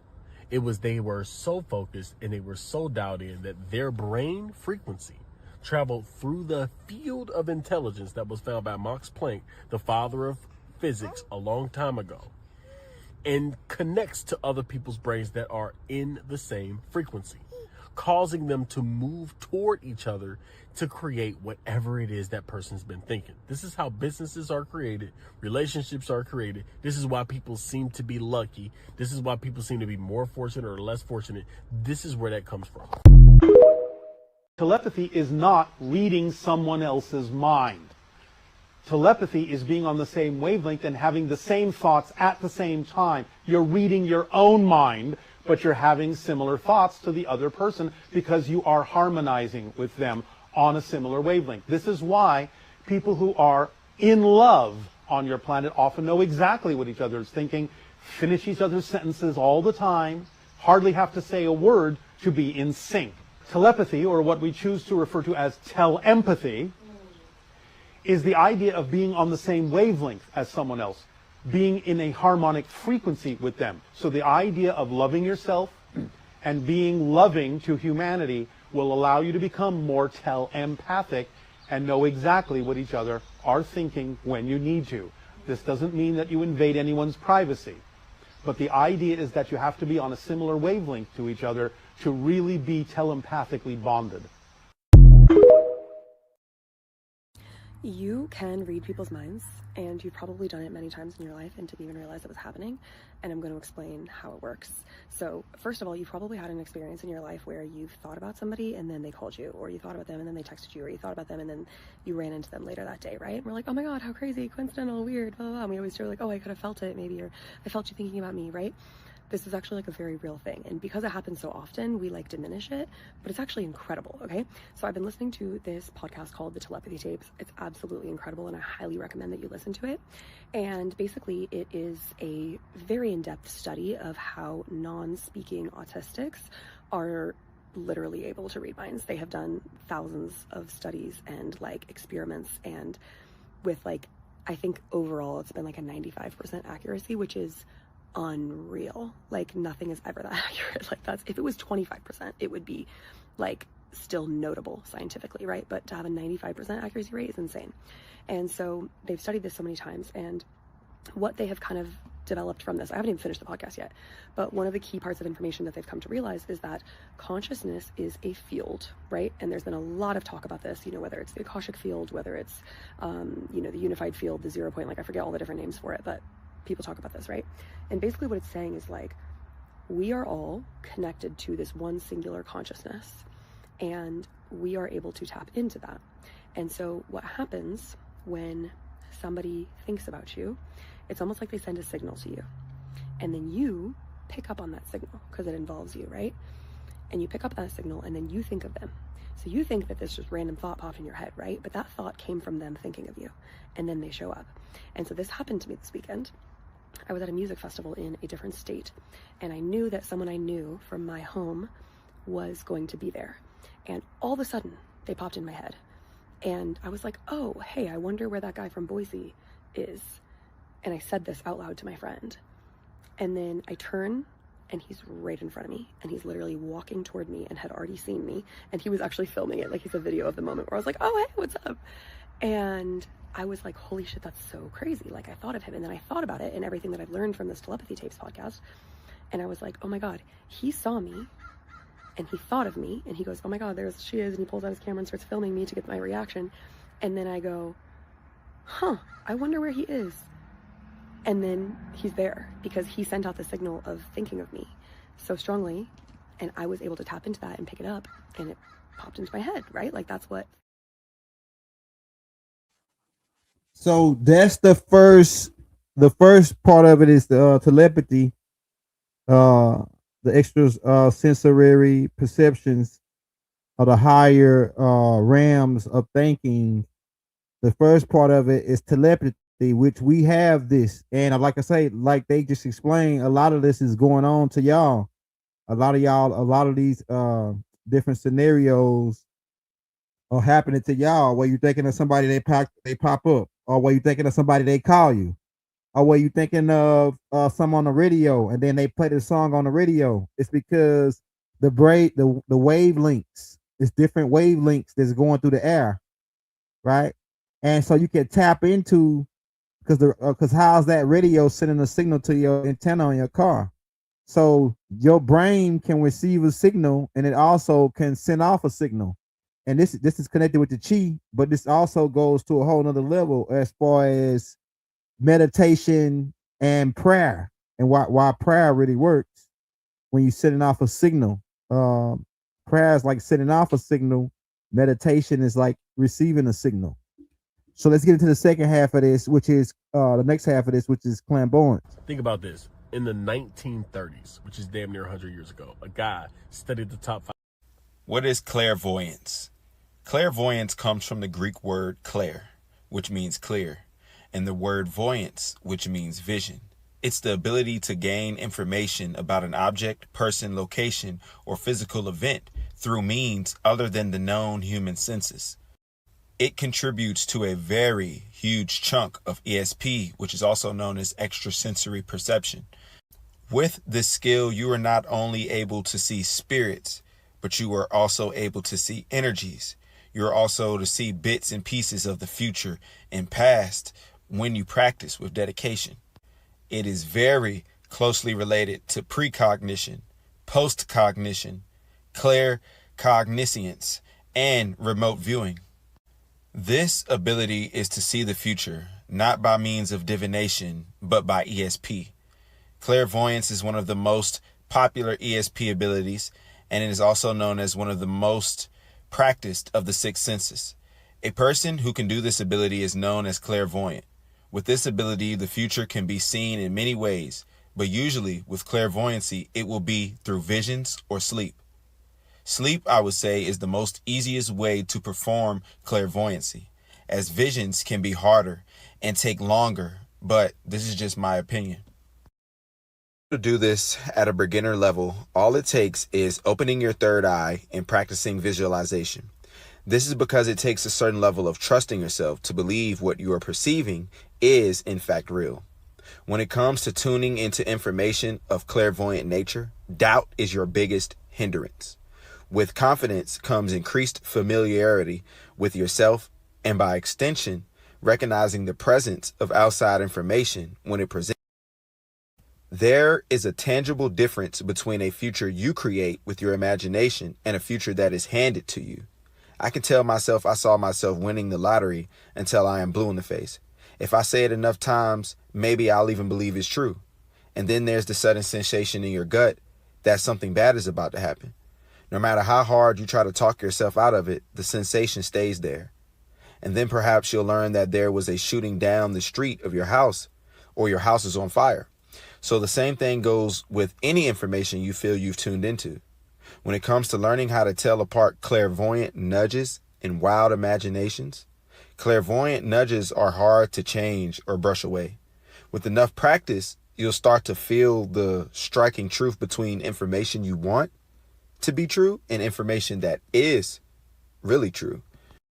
it was they were so focused and they were so dialed in that their brain frequency traveled through the field of intelligence that was found by Max Planck, the father of physics, a long time ago, and connects to other people's brains that are in the same frequency, causing them to move toward each other to create whatever it is that person's been thinking. This is how businesses are created, relationships are created. This is why people seem to be lucky. This is why people seem to be more fortunate or less fortunate. This is where that comes from. Telepathy is not reading someone else's mind. Telepathy is being on the same wavelength and having the same thoughts at the same time. You're reading your own mind, but you're having similar thoughts to the other person because you are harmonizing with them on a similar wavelength. This is why people who are in love on your planet often know exactly what each other is thinking, finish each other's sentences all the time, hardly have to say a word to be in sync. Telepathy, or what we choose to refer to as telempathy, is the idea of being on the same wavelength as someone else, being in a harmonic frequency with them. So the idea of loving yourself and being loving to humanity will allow you to become more telempathic and know exactly what each other are thinking when you need to. This doesn't mean that you invade anyone's privacy, but the idea is that you have to be on a similar wavelength to each other to really be telepathically bonded. You can read people's minds, and you've probably done it many times in your life and didn't even realize it was happening, and I'm going to explain how it works. So first of all, you've probably had an experience in your life where you've thought about somebody and then they called you, or you thought about them and then they texted you, or you thought about them and then you ran into them later that day, right? And we're like, oh my god, how crazy, coincidental, weird, blah, blah, blah. And we always feel like, oh, I could have felt it maybe, or I felt you thinking about me, right? This is actually like a very real thing, and because it happens so often, we like diminish it, but it's actually incredible. Okay, so I've been listening to this podcast called the Telepathy Tapes. It's absolutely incredible, and I highly recommend that you listen to it. And basically it is a very in-depth study of how non-speaking autistics are literally able to read minds. They have done thousands of studies and like experiments, and with like, I think overall it's been like a 95% accuracy, which is unreal. Like nothing is ever that accurate. Like that's, if it was 25%, it would be like still notable scientifically, right? But to have a 95% accuracy rate is insane. And so they've studied this so many times, and what they have kind of developed from this, I haven't even finished the podcast yet, but one of the key parts of information that they've come to realize is that consciousness is a field, right? And there's been a lot of talk about this, you know, whether it's the Akashic field, whether it's you know, the unified field, the 0 point, like I forget all the different names for it, but people talk about this, right? And basically what it's saying is like, we are all connected to this one singular consciousness, and we are able to tap into that. And so what happens when somebody thinks about you, it's almost like they send a signal to you, and then you pick up on that signal because it involves you, right? And you pick up that signal and then you think of them. So you think that this just random thought popped in your head, right? But that thought came from them thinking of you, and then they show up. And so this happened to me this weekend. I was at a music festival in a different state, and I knew that someone I knew from my home was going to be there. And all of a sudden, they popped in my head. And I was like, oh, hey, I wonder where that guy from Boise is. And I said this out loud to my friend. And then I turn, and he's right in front of me, and he's literally walking toward me and had already seen me. And he was actually filming it, like he's a video of the moment where I was like, oh, hey, what's up? And I was like, holy shit, that's so crazy. Like I thought of him, and then I thought about it and everything that I've learned from this Telepathy Tapes podcast. And I was like, oh my God, he saw me and he thought of me, and he goes, oh my God, there she is. And he pulls out his camera and starts filming me to get my reaction. And then I go, huh, I wonder where he is. And then he's there because he sent out the signal of thinking of me so strongly. And I was able to tap into that and pick it up, and it popped into my head, right? Like that's what. So that's the first part of it is the telepathy, the extra sensory perceptions of the higher realms of thinking. The first part of it is telepathy, which we have this, and like I say, like they just explained, a lot of this is going on to y'all. A lot of these different scenarios are happening to y'all, where you're thinking of somebody, they pop up, or where you're thinking of somebody, they call you, or where you're thinking of some on the radio and then they play the song on the radio. It's because the wavelengths, it's different wavelengths that's going through the air, right? And so you can tap into, because how's that radio sending a signal to your antenna on your car? So your brain can receive a signal, and it also can send off a signal. And this is connected with the chi, but this also goes to a whole nother level as far as meditation and prayer, and why prayer really works when you're setting off a signal. Prayer is like setting off a signal. Meditation is like receiving a signal. So let's get into the second half of this, which is the next half of this, which is clairvoyance. Think about this. In the 1930s, which is damn near 100 years ago, a guy studied the top 5. What is clairvoyance? Clairvoyance comes from the Greek word clair, which means clear, and the word voyance, which means vision. It's the ability to gain information about an object, person, location, or physical event through means other than the known human senses. It contributes to a very huge chunk of ESP, which is also known as extrasensory perception. With this skill, you are not only able to see spirits, but you are also able to see energies. You're also to see bits and pieces of the future and past when you practice with dedication. It is very closely related to precognition, postcognition, claircognizance, and remote viewing. This ability is to see the future, not by means of divination, but by ESP. Clairvoyance is one of the most popular ESP abilities, and it is also known as one of the most practiced of the six senses. A person who can do this ability is known as clairvoyant. With this ability, the future can be seen in many ways, but usually with clairvoyancy, it will be through visions or sleep. Sleep, I would say, is the most easiest way to perform clairvoyancy, as visions can be harder and take longer, but this is just my opinion. To do this at a beginner level, all it takes is opening your third eye and practicing visualization. This is because it takes a certain level of trusting yourself to believe what you are perceiving is in fact real. When it comes to tuning into information of clairvoyant nature, doubt is your biggest hindrance. With confidence comes increased familiarity with yourself and, by extension, recognizing the presence of outside information when it presents. There is a tangible difference between a future you create with your imagination and a future that is handed to you. I can tell myself I saw myself winning the lottery until I am blue in the face. If I say it enough times, maybe I'll even believe it's true. And then there's the sudden sensation in your gut that something bad is about to happen. No matter how hard you try to talk yourself out of it, the sensation stays there. And then perhaps you'll learn that there was a shooting down the street of your house, or your house is on fire. So the same thing goes with any information you feel you've tuned into. When it comes to learning how to tell apart clairvoyant nudges and wild imaginations, clairvoyant nudges are hard to change or brush away. With enough practice, you'll start to feel the striking truth between information you want to be true and information that is really true.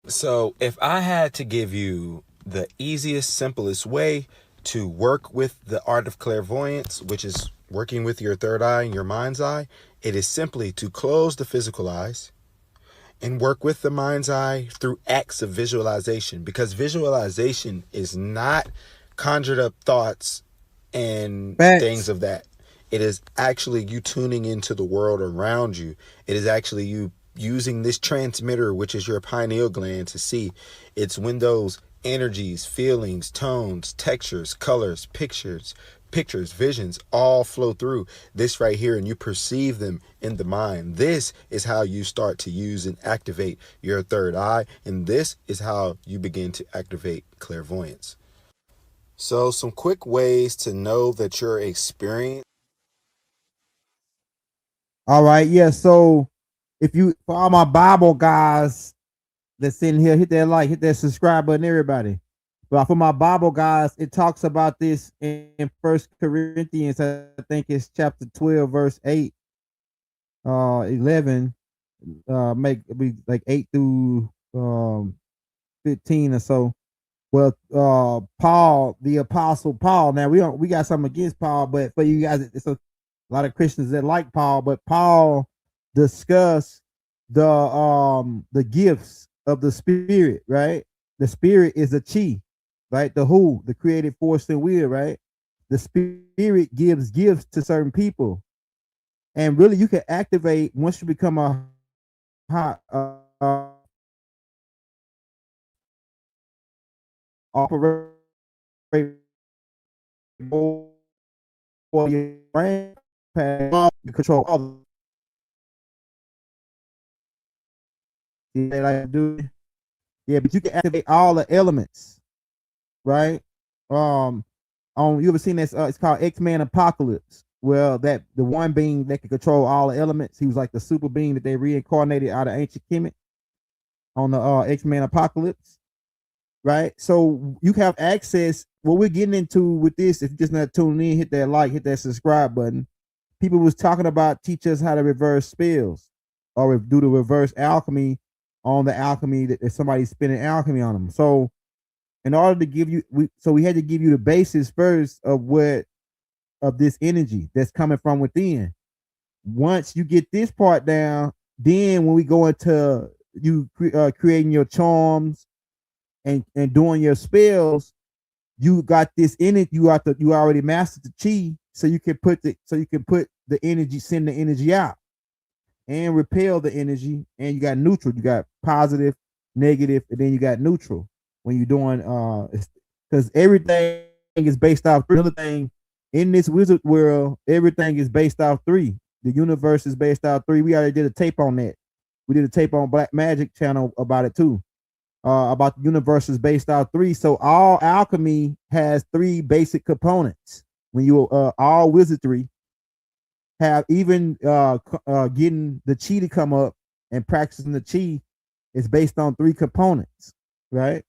So if I had to give you the easiest, simplest way to work with the art of clairvoyance, which is working with your third eye and your mind's eye, it is simply to close the physical eyes and work with the mind's eye through acts of visualization, because visualization is not conjured up thoughts and things of that. It is actually you tuning into the world around you. It is actually you using this transmitter, which is your pineal gland, to see. It's when those energies, feelings, tones, textures, colors, pictures, visions all flow through this right here, and you perceive them in the mind. This is how you start to use and activate your third eye, and this is how you begin to activate clairvoyance. So some quick ways to know that you're experiencing. All right, yeah. So if you, for all my Bible guys that's in here, hit that like, hit that subscribe button, everybody. But for my Bible guys, it talks about this in 1 Corinthians, I think it's chapter 12, verse 8, 11, make be like 8 through 15 or so. Well, Paul, the apostle Paul. Now we got something against Paul, but for you guys, it's a lot of Christians that like Paul. But Paul discussed the gifts of the Spirit, right? The Spirit is a chi, right? The creative force and will, right? The Spirit gives gifts to certain people, and really you can activate once you become a hot operate for your brain, you control all they like to do. Yeah, but you can activate all the elements, right? You ever seen this? It's called X-Men Apocalypse. Well, that the one being that can control all the elements, he was like the super being that they reincarnated out of ancient Kemet on the X-Men Apocalypse, right? So you have access. What we're getting into with this, if you're just not tuning in, hit that like, hit that subscribe button. People was talking about teach us how to reverse spells or do the reverse alchemy on the alchemy that somebody's spinning alchemy on them. So in order to give you, we had to give you the basis first of this energy that's coming from within. Once you get this part down, then when we go into you creating your charms and doing your spells, you got this energy. You already mastered the chi, so you can put the energy, send the energy out and repel the energy. And you got neutral. You got positive negative, and then you got neutral when you're doing because everything is based off another thing in this wizard world. Everything is based off three. The universe is based off three. We already did a tape on that. We did a tape on Black Magic channel about it too. About the universe is based off three. So all alchemy has three basic components. When you all wizardry have even getting the chi to come up and practicing the chi is based on three components, right?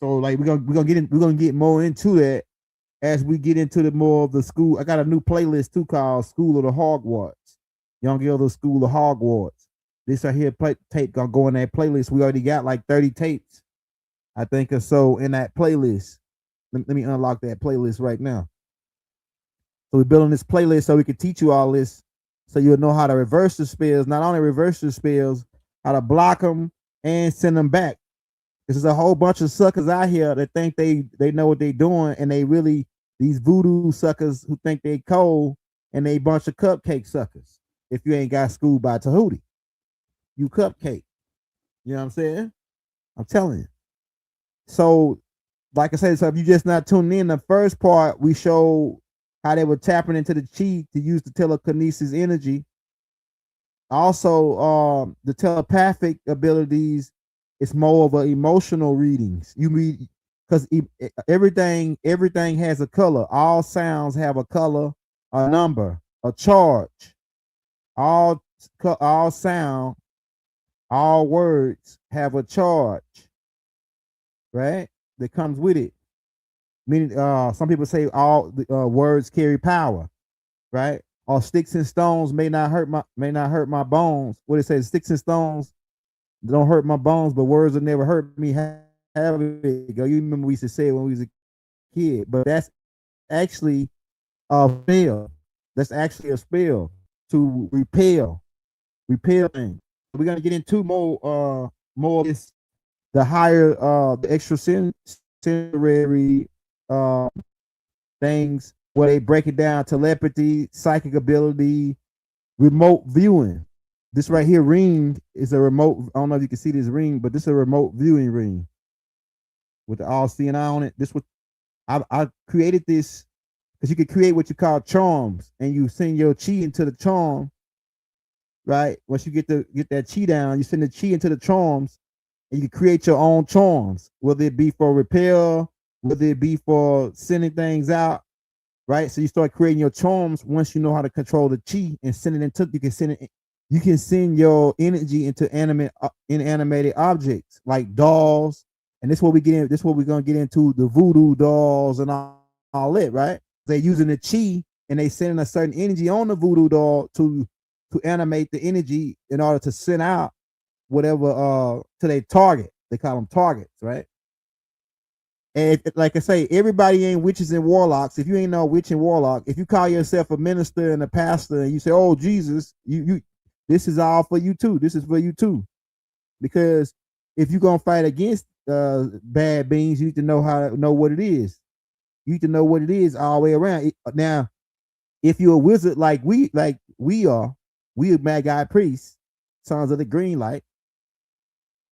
So like we're gonna get more into that as we get into the more of the school. I got a new playlist too called School of the Hogwarts. Young Gilda School of Hogwarts. This right here tape gonna go in that playlist. We already got like 30 tapes, I think, or so in that playlist. Let me unlock that playlist right now. So we're building this playlist so we can teach you all this, so you'll know how to reverse the spells. Not only reverse the spells, how to block them and send them back. There's a whole bunch of suckers out here that think they know what they're doing, and they really these voodoo suckers who think they cold, and they bunch of cupcake suckers. If you ain't got schooled by Tahuti, you cupcake. You know what I'm saying? I'm telling you. So, like I said, so if you just not tuning in, the first part we showed how they were tapping into the chi to use the telekinesis energy. Also, the telepathic abilities is more of an emotional readings. You read because everything has a color. All sounds have a color, a number, a charge. All sound, all words have a charge, right? That comes with it. Meaning, some people say all the words carry power, right? Or sticks and stones may not hurt my bones. What it says, sticks and stones don't hurt my bones, but words will never hurt me. Have it go. You remember we used to say it when we was a kid, but that's actually a spell. That's actually a spell to repel things. We're gonna get into more of this, the higher the extrasensory things where they break it down: telepathy, psychic ability, remote viewing. This right here ring is a remote. I don't know if you can see this ring, but this is a remote viewing ring with the all seeing eye on it. This was I created this because you could create what you call charms, and you send your chi into the charm. Right, once you get that chi down, you send the chi into the charms, and you can create your own charms, whether it be for repel, whether it be for sending things out. Right, so you start creating your charms once you know how to control the chi and send it into. You can send your energy into inanimated objects like dolls, and this is what we get in. This is what we're gonna get into, the voodoo dolls and all that. Right, they're using the chi and they sending a certain energy on the voodoo doll to animate the energy in order to send out whatever to their target. They call them targets, right? And like I say, everybody ain't witches and warlocks. If you ain't no witch and warlock, if you call yourself a minister and a pastor and you say, "Oh Jesus," you this is all for you too. This is for you too, because if you're gonna fight against bad beings, you need to know what it is. You need to know what it is all the way around. Now, if you're a wizard like we are, we are Mad Guy priests, sons of the green light.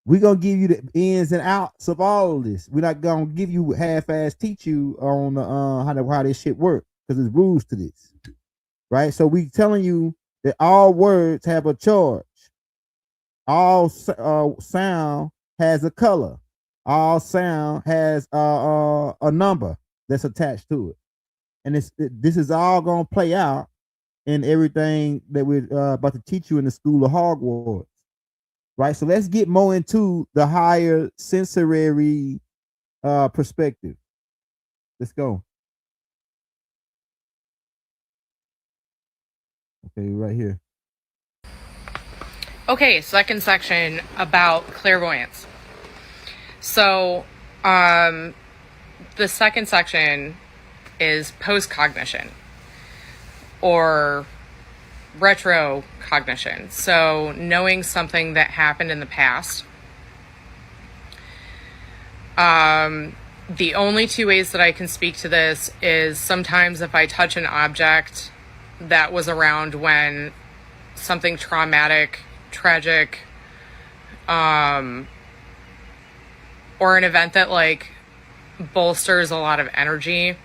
We're gonna give you the ins and outs of all of this. We're not gonna give you half-ass teach you on how this shit works, because there's rules to this, right? So we telling you that all words have a charge, all sound has a color, all sound has a number that's attached to it, and this is all gonna play out in everything that we're about to teach you in the School of Hogwarts, right? So let's get more into the higher sensory perspective. Let's go. Okay, right here. Okay, second section about clairvoyance. So, the second section is post-cognition, or retrocognition. So knowing something that happened in the past. The only two ways that I can speak to this is sometimes if I touch an object that was around when something traumatic, tragic, or an event that like bolsters a lot of energy,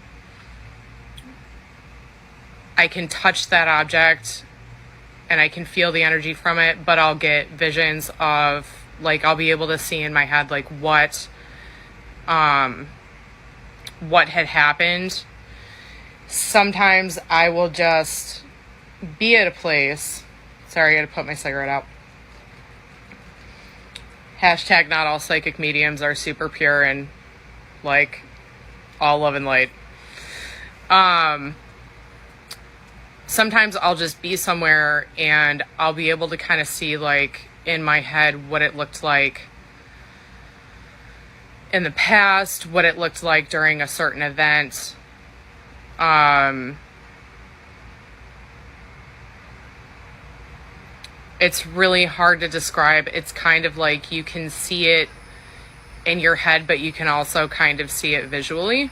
I can touch that object and I can feel the energy from it, but I'll get visions of, like, I'll be able to see in my head, like, what had happened. Sometimes I will just be at a place. Sorry, I gotta put my cigarette out. Hashtag not all psychic mediums are super pure and, like, all love and light. Sometimes I'll just be somewhere and I'll be able to kind of see, like, in my head what it looked like in the past, what it looked like during a certain event. It's really hard to describe. It's kind of like you can see it in your head, but you can also kind of see it visually.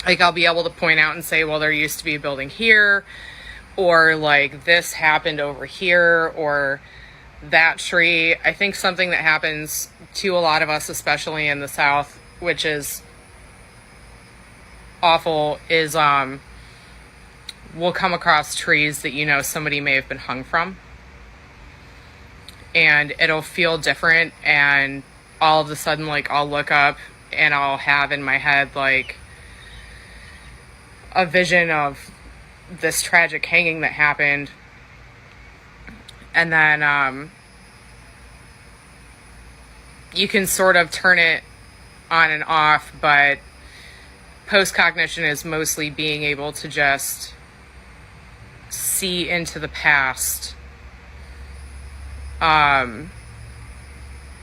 Like, I'll be able to point out and say, well, there used to be a building here, or like this happened over here, or that tree. I think something that happens to a lot of us, especially in the South, which is awful, is we'll come across trees that, you know, somebody may have been hung from, and it'll feel different, and all of a sudden, like, I'll look up and I'll have in my head, like, a vision of this tragic hanging that happened. And then you can sort of turn it on and off, but post-cognition is mostly being able to just see into the past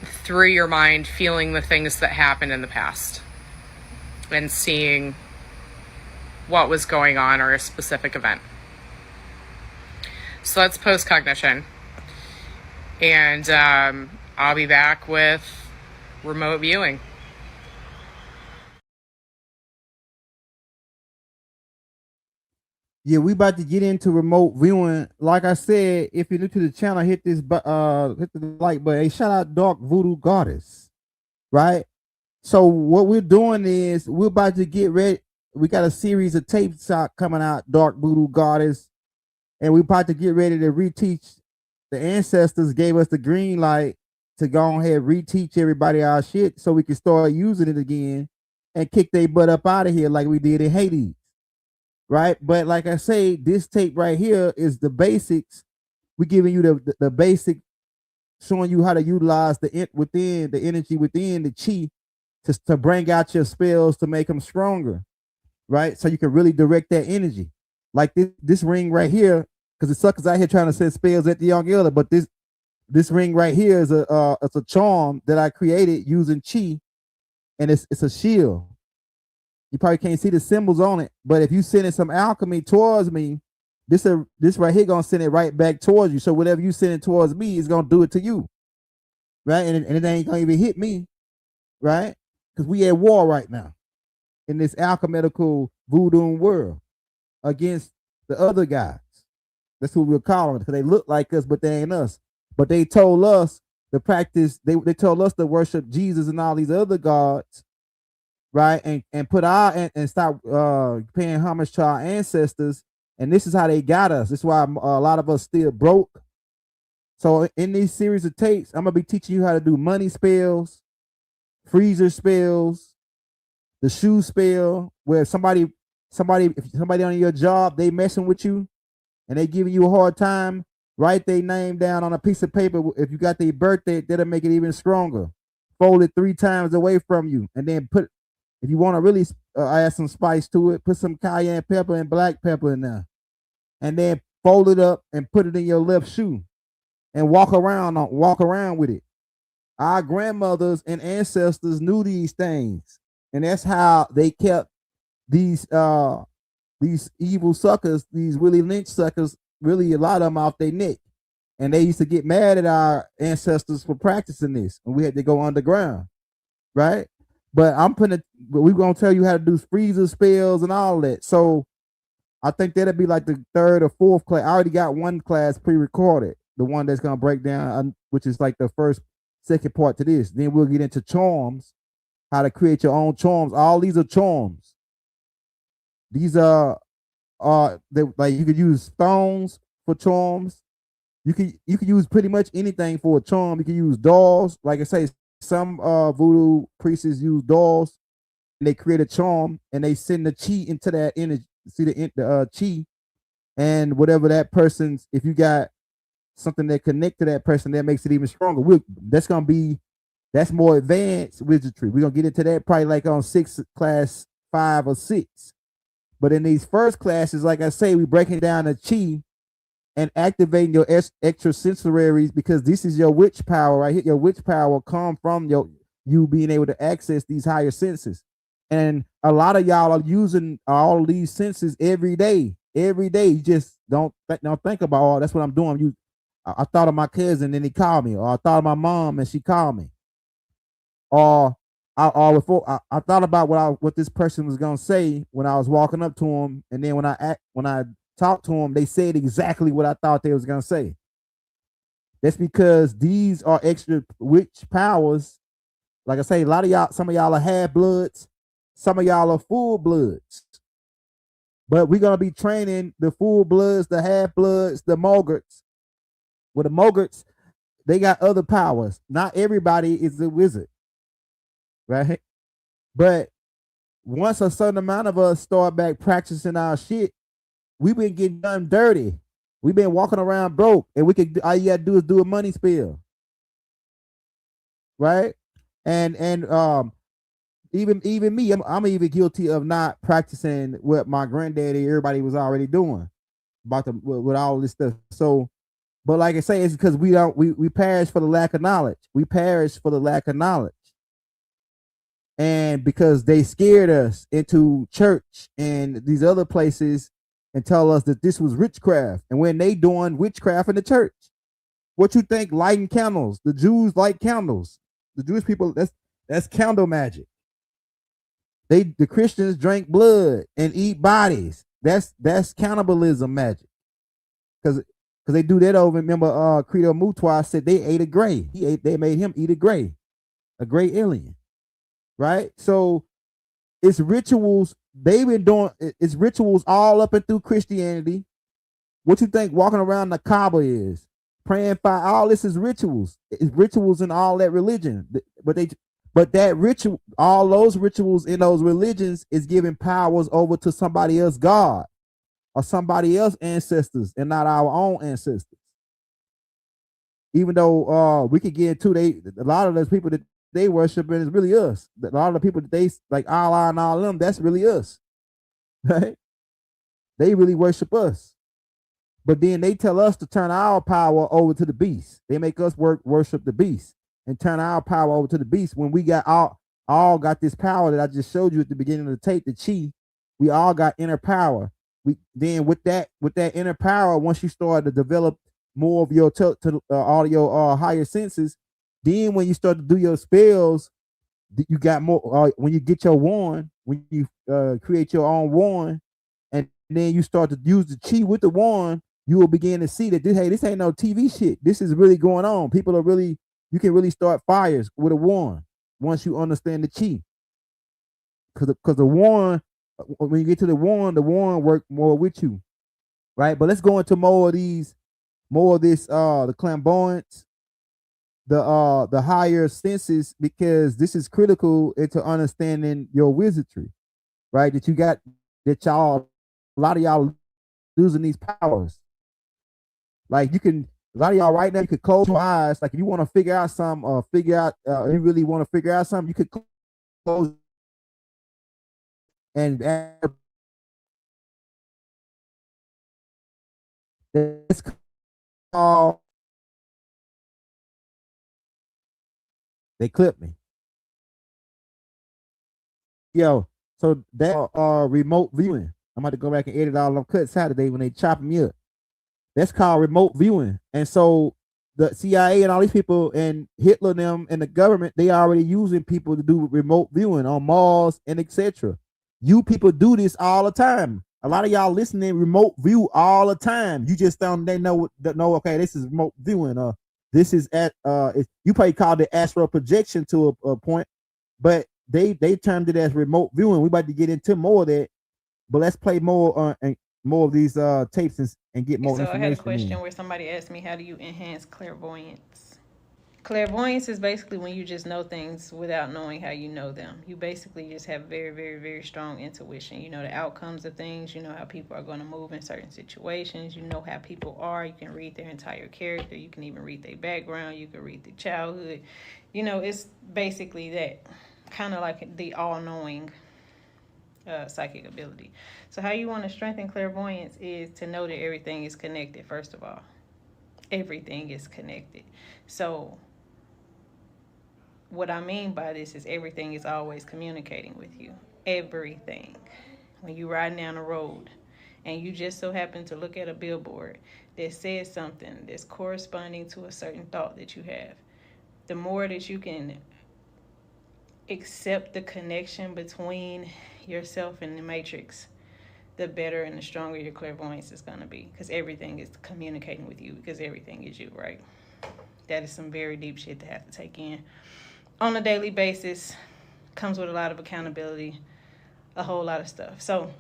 through your mind, feeling the things that happened in the past and seeing what was going on or a specific event. So that's post-cognition. And I'll be back with remote viewing. Yeah, we about to get into remote viewing. Like I said, if you're new to the channel, hit this hit the like button. Hey, shout out Dark Voodoo Goddess. Right? So what we're doing is we're about to get ready. We got a series of tapes out coming out, Dark Voodoo Goddess, and we're about to get ready to reteach. The ancestors gave us the green light to go ahead and reteach everybody our shit so we can start using it again and kick their butt up out of here like we did in Hades. Right? But like I say, this tape right here is the basics. We're giving you the basic, showing you how to utilize the energy within the chi to bring out your spells to make them stronger. Right? So you can really direct that energy. Like this ring right here, because the suckers out here trying to send spells at the young elder, but this ring right here is it's a charm that I created using chi, and it's a shield. You probably can't see the symbols on it, but if you sending some alchemy towards me, this right here gonna send it right back towards you. So whatever you send it towards me is gonna do it to you, right? And it ain't gonna even hit me, right? Because we at war right now in this alchemical voodoo world against the other guys. That's who we're calling because they look like us, but they ain't us. But they told us to practice. They told us to worship Jesus and all these other gods, right? And put and stop paying homage to our ancestors. And this is how they got us. This is why a lot of us still broke. So in these series of tapes, I'm gonna be teaching you how to do money spells, freezer spells, the shoe spell, where somebody on your job, they messing with you and they giving you a hard time, write their name down on a piece of paper. If you got their birthday, that'll make it even stronger. Fold it 3 times away from you, and then if you want to really add some spice to it, put some cayenne pepper and black pepper in there, and then fold it up and put it in your left shoe, and walk around with it. Our grandmothers and ancestors knew these things, and that's how they kept these evil suckers, these really lynch suckers, really a lot of them off their neck. And they used to get mad at our ancestors for practicing this, and we had to go underground, right? But we're gonna tell you how to do freezer spells and all that. So I think that'll be like the 3rd or 4th class. I already got one class pre-recorded, the one that's gonna break down, which is like the first second part to this. Then we'll get into charms, how to create your own charms. All these are charms. These are like you could use stones for charms. You can use pretty much anything for a charm. You can use dolls. Like I say, some voodoo priests use dolls, and they create a charm, and they send the chi into that energy. See the chi, and whatever that person's. If you got something that connect to that person, that makes it even stronger. That's more advanced wizardry. We're gonna get into that probably like on class 5 or 6. But in these first classes, like I say, we breaking down the chi and activating your extrasensories, because this is your witch power right here. Your witch power come from you being able to access these higher senses. And a lot of y'all are using all of these senses every day. Every day, you just don't think about, oh, that's what I'm doing. I thought of my cousin and he called me, or I thought of my mom and she called me, or I thought about what this person was gonna say when I was walking up to him, and then when I talked to him, they said exactly what I thought they was gonna say. That's because these are extra witch powers. Like I say, a lot of y'all, some of y'all are half bloods, some of y'all are full bloods. But we're gonna be training the full bloods, the half bloods, the mogurts. With the mogurts, they got other powers. Not everybody is a wizard, right? But once a certain amount of us start back practicing our shit, we've been getting done dirty. We've been walking around broke, and all you gotta do is do a money spill, right? And even me, I'm even guilty of not practicing what my granddaddy, everybody was already doing with all this stuff. So, but like I say, it's because we perish for the lack of knowledge. We perish for the lack of knowledge. And because they scared us into church and these other places and tell us that this was witchcraft, and when they doing witchcraft in the church, what you think? Lighting candles. The Jews light candles. The Jewish people, that's candle magic. The Christians drink blood and eat bodies. That's cannibalism magic. Because they do that over. Remember, Credo Mutwa said they ate a gray. They made him eat a gray alien, right? So it's rituals. They've been doing it's rituals all up and through Christianity. What you think walking around the Kaaba is? Praying fire. All this is rituals. It's rituals in all that religion. But that ritual, all those rituals in those religions is giving powers over to somebody else, God, or somebody else ancestors, and not our own ancestors. Even though we could get into a lot of those people that they worship is really us. A lot of the people that they like Allah and all them, that's really us. Right? They really worship us. But then they tell us to turn our power over to the beast. They make us worship the beast and turn our power over to the beast, when we got all got this power that I just showed you at the beginning of the tape, the chi. We all got inner power. Then with that inner power, once you start to develop more of your all your higher senses, then when you start to do your spells, you got more. When you get your wand, when you create your own wand, and then you start to use the chi with the wand, you will begin to see that this ain't no TV shit. This is really going on. People are really, you can really start fires with a wand once you understand the chi. Because the wand, when you get to the wand work more with you, right? But let's go into more of this, the clairvoyance, the higher senses, because this is critical into understanding your wizardry, right? A lot of y'all losing these powers. Like a lot of y'all right now, you could close your eyes. Like if you want to figure out something, or you really want to figure out something, you could close and it's called, they clipped me. Yo, so that remote viewing. I'm about to go back and edit all them cuts Saturday when they chop me up. That's called remote viewing. And so the CIA and all these people and Hitler and them and the government, they already using people to do remote viewing on Mars and etc. You people do this all the time. A lot of y'all listening remote view all the time. You just don't know, okay, this is remote viewing. This is at you probably called it astral projection to a point, but they termed it as remote viewing. We about to get into more of that, but let's play more of these tapes and get more So I had a information question in. where somebody asked me, how do you enhance clairvoyance? Clairvoyance is basically when you just know things without knowing how you know them. You basically just have very, very, very strong intuition. You know the outcomes of things. You know how people are going to move in certain situations. You know how people are. You can read their entire character. You can even read their background. You can read their childhood. You know, it's basically that. Kind of like the all-knowing psychic ability. So how you want to strengthen clairvoyance is to know that everything is connected, first of all. Everything is connected. So what I mean by this is everything is always communicating with you. Everything. When you're riding down the road and you just so happen to look at a billboard that says something that's corresponding to a certain thought that you have, the more that you can accept the connection between yourself and the matrix, the better and the stronger your clairvoyance is going to be, because everything is communicating with you, because everything is you, right? That is some very deep shit to have to take in on a daily basis. Comes with a lot of accountability, a whole lot of stuff. So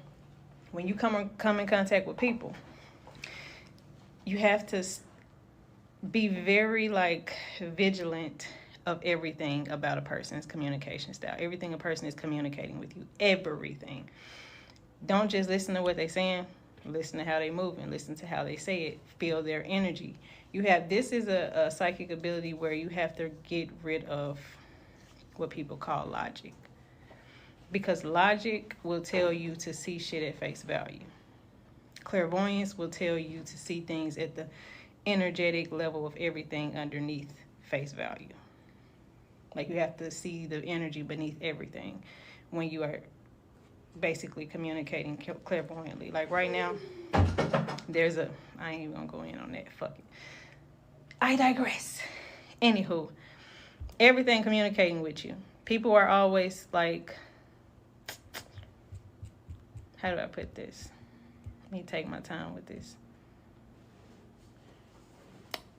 when you come in contact with people, you have to be very vigilant of everything about a person's communication style. Everything a person is communicating with you. Everything. Don't just listen to what they're saying. Listen to how they move and listen to how they say it. Feel their energy. This is a psychic ability where you have to get rid of what people call logic. Because logic will tell you to see shit at face value. Clairvoyance will tell you to see things at the energetic level of everything underneath face value. You have to see the energy beneath everything when you are basically communicating clairvoyantly. Like right now, I ain't even gonna go in on that, fuck it. I digress. Anywho, everything communicating with you. People are always how do I put this? Let me take my time with this.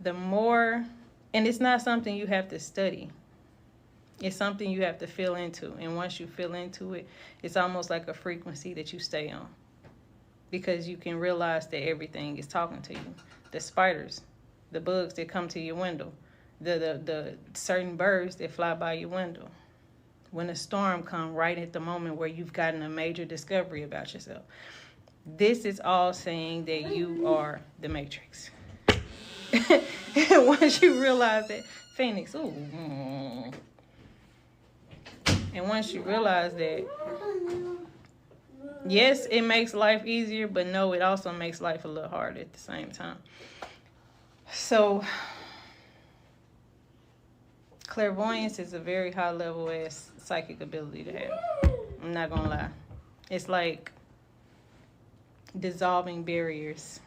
And it's not something you have to study. It's something you have to feel into. And once you feel into it, it's almost like a frequency that you stay on. Because you can realize that everything is talking to you. The spiders, the bugs that come to your window, the certain birds that fly by your window. When a storm comes right at the moment where you've gotten a major discovery about yourself. This is all saying that you are the matrix. And once you realize that, Phoenix, and once you realize that, yes, it makes life easier, but no, it also makes life a little harder at the same time. So, clairvoyance is a very high level ass psychic ability to have. I'm not gonna lie. It's like dissolving barriers.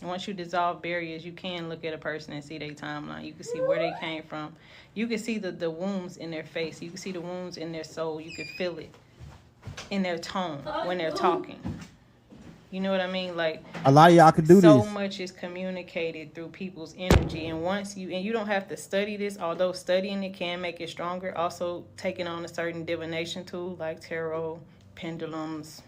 Once you dissolve barriers, you can look at a person and see their timeline. You can see where they came from. You can see the wounds in their face. You can see the wounds in their soul. You can feel it in their tone when they're talking. You know what I mean? A lot of y'all can do so this. much is communicated through people's energy. And you don't have to study this, although studying it can make it stronger. Also taking on a certain divination tool like tarot, pendulums,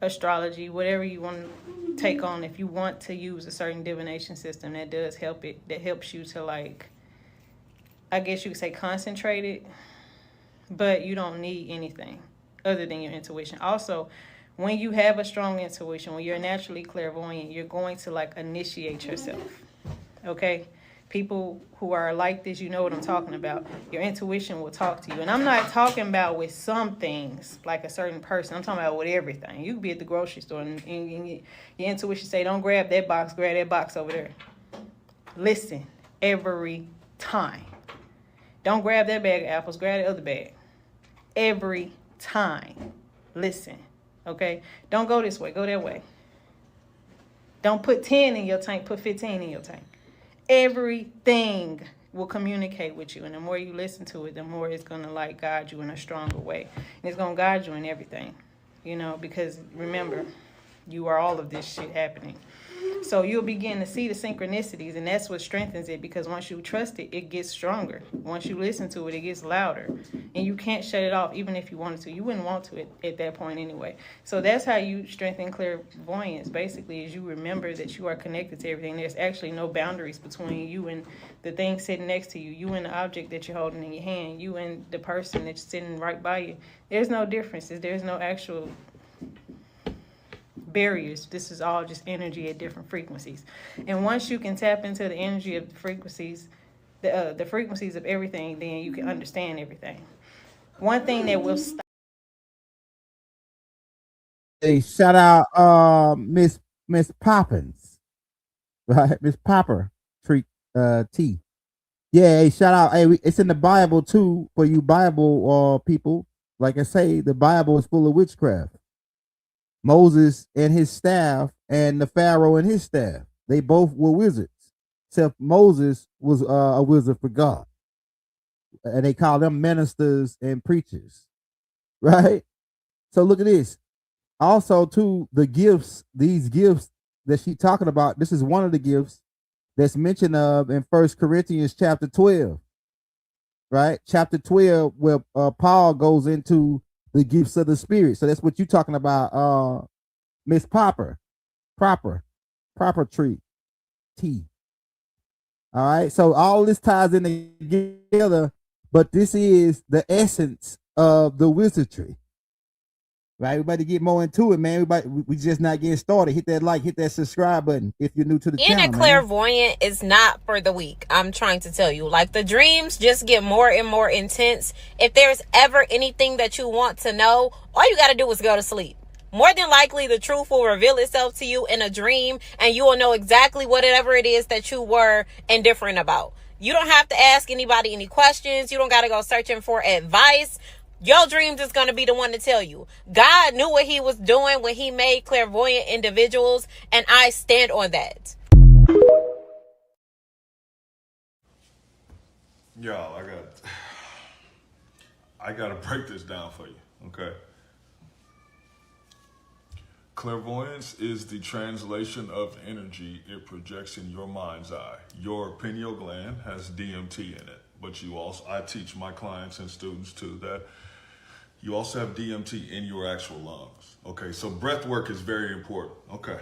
astrology, whatever you want to take on. If you want to use a certain divination system, that does help it. That helps you to I guess you could say concentrate it, but you don't need anything other than your intuition. Also, when you have a strong intuition, when you're naturally clairvoyant, you're going to initiate yourself. Okay? People who are like this, you know what I'm talking about. Your intuition will talk to you. And I'm not talking about with some things, like a certain person. I'm talking about with everything. You could be at the grocery store and your intuition say, don't grab that box, grab that box over there. Listen, every time. Don't grab that bag of apples, grab the other bag. Every time. Listen, okay? Don't go this way, go that way. Don't put 10 in your tank, put 15 in your tank. Everything will communicate with you. And the more you listen to it, the more it's going to guide you in a stronger way. And it's going to guide you in everything, because remember, you are all of this shit happening. So you'll begin to see the synchronicities, and that's what strengthens it, because once you trust it, it gets stronger. Once you listen to it, it gets louder, and you can't shut it off even if you wanted to. You wouldn't want to at that point anyway. So that's how you strengthen clairvoyance, basically, is you remember that you are connected to everything. There's actually no boundaries between you and the thing sitting next to you, you and the object that you're holding in your hand, you and the person that's sitting right by you. There's no differences. There's no actual barriers. This is all just energy at different frequencies. And once you can tap into the energy of the frequencies, the frequencies of everything, then you can understand everything. One thing that will stop. Hey, shout out Miss Poppins, right? Miss Popper treat tea. Yeah, hey, shout out. Hey, it's in the Bible too for you Bible people. Like I say, the Bible is full of witchcraft. Moses and his staff and the Pharaoh and his staff, they both were wizards. Except Moses was a wizard for God. And they call them ministers and preachers. Right? So look at this. Also, too, the gifts, these gifts that she's talking about, this is one of the gifts that's mentioned of in 1 Corinthians chapter 12. Right? Chapter 12, where Paul goes into the gifts of the Spirit. So that's what you're talking about, Miss Proper tree, tea. All right. So all this ties in together, but this is the essence of the wizardry. Right? Everybody get more into it, man. We just not getting started. Hit that like, hit that subscribe button if you're new to the channel. Being a clairvoyant is not for the weak. I'm trying to tell you. Like, the dreams just get more and more intense. If there's ever anything that you want to know, all you got to do is go to sleep. More than likely, the truth will reveal itself to you in a dream, and you will know exactly whatever it is that you were indifferent about. You don't have to ask anybody any questions. You don't got to go searching for advice. Your dreams is going to be the one to tell you. God knew what he was doing when he made clairvoyant individuals, and I stand on that. Y'all, I got to break this down for you, okay? Clairvoyance is the translation of energy it projects in your mind's eye. Your pineal gland has DMT in it, but I teach my clients and students too that you also have DMT in your actual lungs. Okay, so breath work is very important. Okay.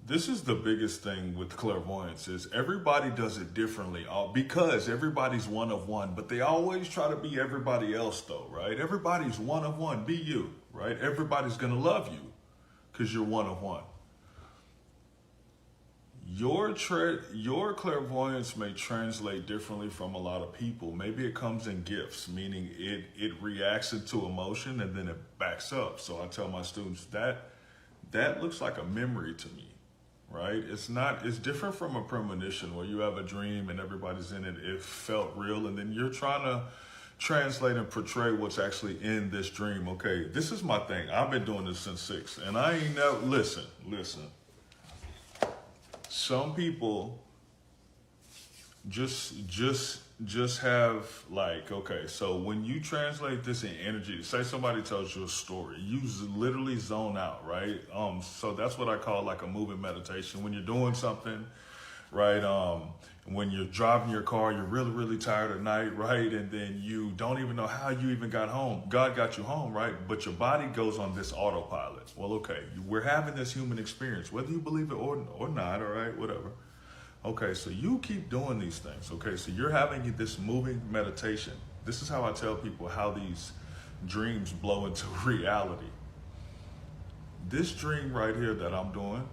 This is the biggest thing with clairvoyance is everybody does it differently because everybody's one of one, but they always try to be everybody else though, right? Everybody's one of one, be you, right? Everybody's gonna love you because you're one of one. Your clairvoyance may translate differently from a lot of people. Maybe it comes in gifts, meaning it reacts into emotion and then it backs up. So I tell my students that looks like a memory to me, right? It's different from a premonition where you have a dream and everybody's in it. It felt real, and then you're trying to translate and portray what's actually in this dream. Okay, this is my thing. I've been doing this since 6, and I ain't never listen. Some people just have like, okay, so when you translate this in energy, say somebody tells you a story, you literally zone out, right? So that's what I call like a moving meditation. When you're doing something, right? When you're driving your car, you're really, really tired at night, right? And then you don't even know how you even got home. God got you home, right? But your body goes on this autopilot. Well, okay, we're having this human experience, whether you believe it or not, all right, whatever. Okay, so you keep doing these things, okay? So you're having this moving meditation. This is how I tell people how these dreams blow into reality. This dream right here that I'm doing,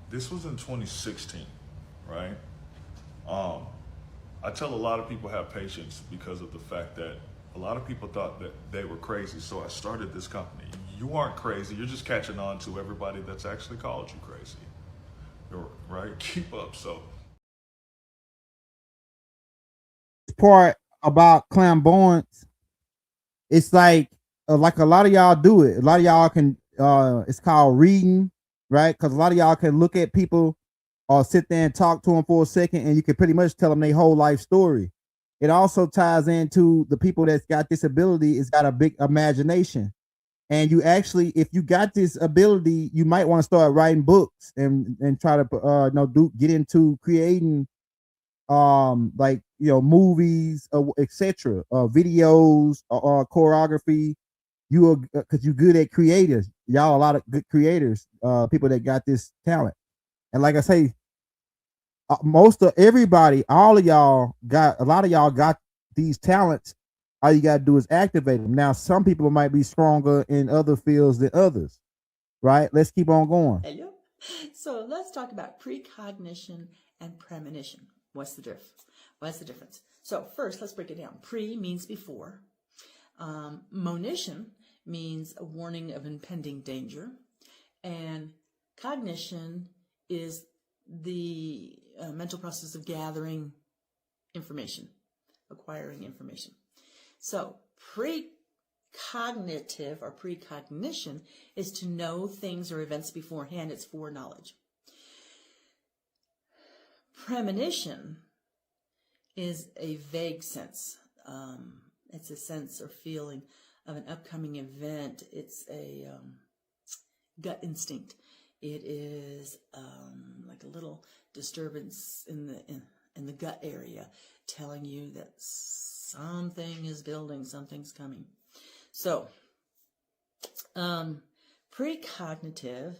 this was in 2016, right? I tell a lot of people have patience because of the fact that a lot of people thought that they were crazy, so I started this company. You aren't crazy, you're just catching on to everybody that's actually called you crazy, right? Keep up, so. Part about clairvoyance, it's like a lot of y'all do it. A lot of y'all can, it's called reading, right? Because a lot of y'all can look at people or sit there and talk to them for a second, and you can pretty much tell them their whole life story. It also ties into the people that's got this ability. It's got a big imagination. And you actually, if you got this ability, you might want to start writing books and try to get into creating like movies, etc., videos, choreography. You are, because you're good at creators. Y'all a lot of good creators, people that got this talent. And like I say, most of everybody, all of y'all got, a lot of y'all got these talents. All you got to do is activate them. Now, some people might be stronger in other fields than others, right? Let's keep on going. Hello. So let's talk about precognition and premonition. What's the difference? What's the difference? So first, let's break it down. Pre means before. Monition means a warning of impending danger. And cognition is the mental process of gathering information, acquiring information. So precognitive or precognition is to know things or events beforehand. It's foreknowledge. Premonition is a vague sense. It's a sense or feeling of an upcoming event. It's a gut instinct. It is like a little disturbance in the gut area, telling you that something is building, something's coming. So, precognitive.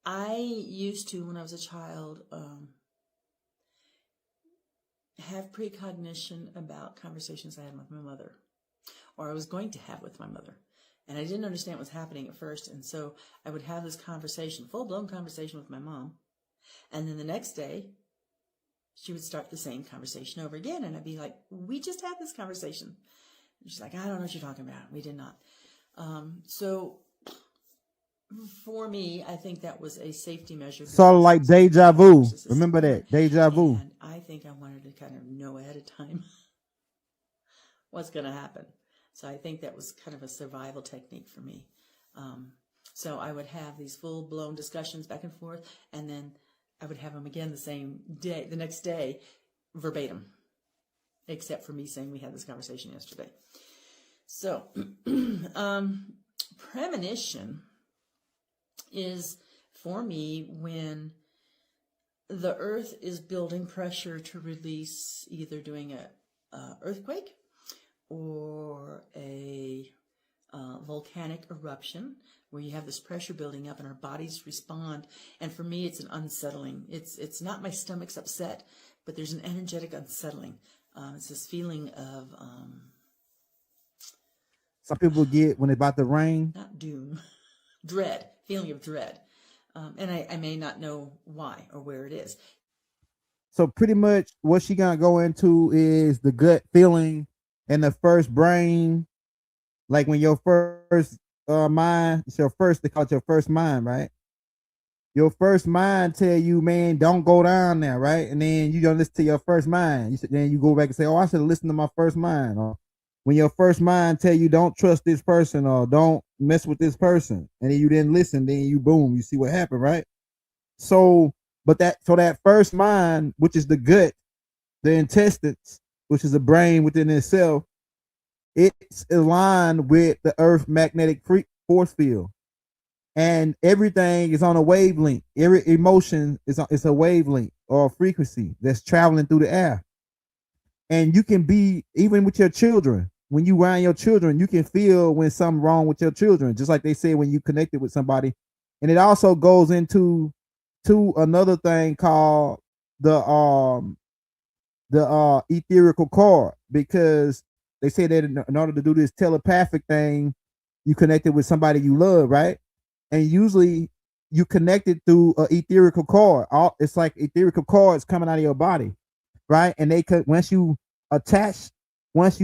I used to, when I was a child, have precognition about conversations I had with my mother, or I was going to have with my mother. And I didn't understand what was happening at first. And so I would have this conversation, full-blown conversation with my mom. And then the next day, she would start the same conversation over again. And I'd be like, we just had this conversation. And she's like, I don't know what you're talking about. We did not. So for me, I think that was a safety measure. Sort of like deja vu. Remember that, deja vu. And I think I wanted to kind of know ahead of time what's going to happen. So I think that was kind of a survival technique for me. So I would have these full-blown discussions back and forth, and then I would have them again the next day, verbatim, except for me saying we had this conversation yesterday. So premonition is, for me, when the earth is building pressure to release, either doing a earthquake or a volcanic eruption, where you have this pressure building up and our bodies respond. And for me, it's an unsettling. It's not my stomach's upset, but there's an energetic unsettling. It's this feeling of some people get when it's about to rain. Not doom, dread, feeling of dread. And I may not know why or where it is. So pretty much what she gonna go into is the gut feeling and the first brain, like when your first mind, it's your first, they call it your first mind, right? Your first mind tell you, man, don't go down there, right? And then you don't listen to your first mind. Then you go back and say, oh, I should have listened to my first mind. Or when your first mind tell you, don't trust this person or don't mess with this person, and then you didn't listen, then you boom, you see what happened, right? So, that first mind, which is the gut, the intestines, which is the brain within itself, it's aligned with the Earth magnetic force field, and everything is on a wavelength. Every emotion is a wavelength or a frequency that's traveling through the air. And you can be, even with your children, when you around your children, you can feel when something wrong with your children, just like they say when you connected with somebody. And it also goes into another thing called the etherical cord, because they say that in order to do this telepathic thing, you connected with somebody you love, right? And usually you connected through an etherical cord. It's like etherical cords coming out of your body, right? And they could, once you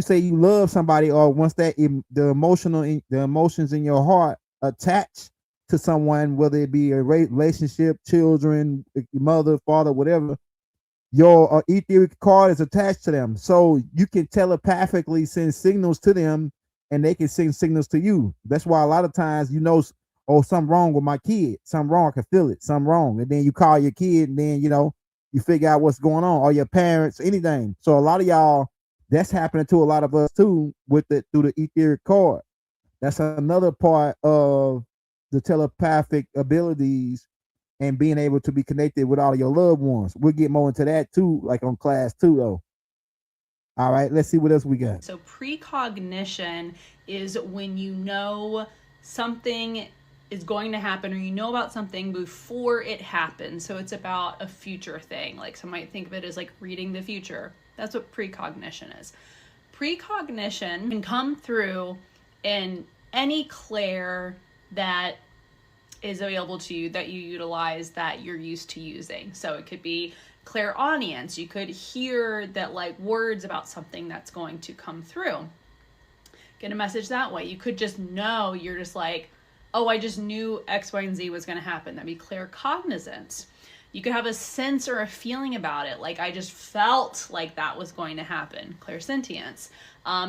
say you love somebody, or once the emotions in your heart attach to someone, whether it be a relationship, children, mother, father, whatever, your etheric cord is attached to them. So you can telepathically send signals to them, and they can send signals to you. That's why a lot of times, oh, something wrong with my kid. Something wrong, I can feel it. Something wrong. And then you call your kid, and then, you figure out what's going on, or your parents, anything. So a lot of y'all That's happening to a lot of us too with it through the etheric card. That's another part of the telepathic abilities and being able to be connected with all of your loved ones. We'll get more into that too, like on class 2 though. All right, let's see what else we got. So precognition is when you know something is going to happen, or you know about something before it happens. So it's about a future thing. Like some might think of it as like reading the future. That's what precognition is. Precognition can come through in any clair that is available to you, that you utilize, that you're used to using. So it could be clairaudience. You could hear that like words about something that's going to come through. Get a message that way. You could just know, you're just like, oh, I just knew X, Y, and Z was going to happen. That'd be claircognizance. You could have a sense or a feeling about it. Like I just felt like that was going to happen. Clairsentience.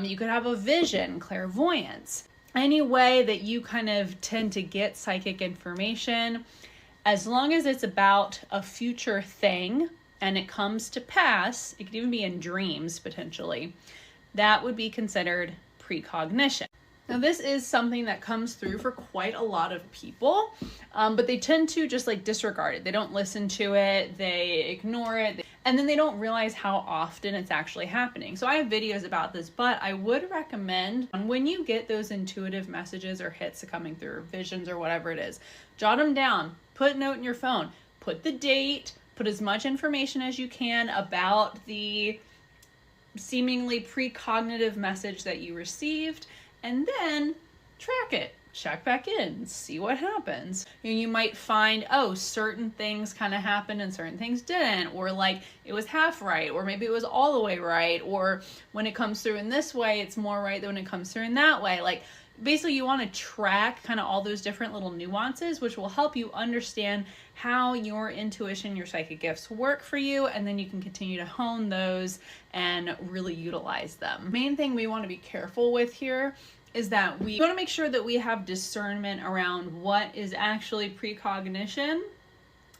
You could have a vision, clairvoyance. Any way that you kind of tend to get psychic information, as long as it's about a future thing and it comes to pass, it could even be in dreams potentially, that would be considered precognition. Now this is something that comes through for quite a lot of people, but they tend to just like disregard it. They don't listen to it, they ignore it, and then they don't realize how often it's actually happening. So I have videos about this, but I would recommend when you get those intuitive messages or hits coming through, or visions or whatever it is, jot them down, put a note in your phone, put the date, put as much information as you can about the seemingly precognitive message that you received, and then track it, check back in, see what happens. You might find, oh, certain things kind of happened and certain things didn't, or like it was half right, or maybe it was all the way right, or when it comes through in this way, it's more right than when it comes through in that way. Like basically you want to track kind of all those different little nuances, which will help you understand how your intuition, your psychic gifts work for you, and then you can continue to hone those and really utilize them. Main thing we want to be careful with here is that we want to make sure that we have discernment around what is actually precognition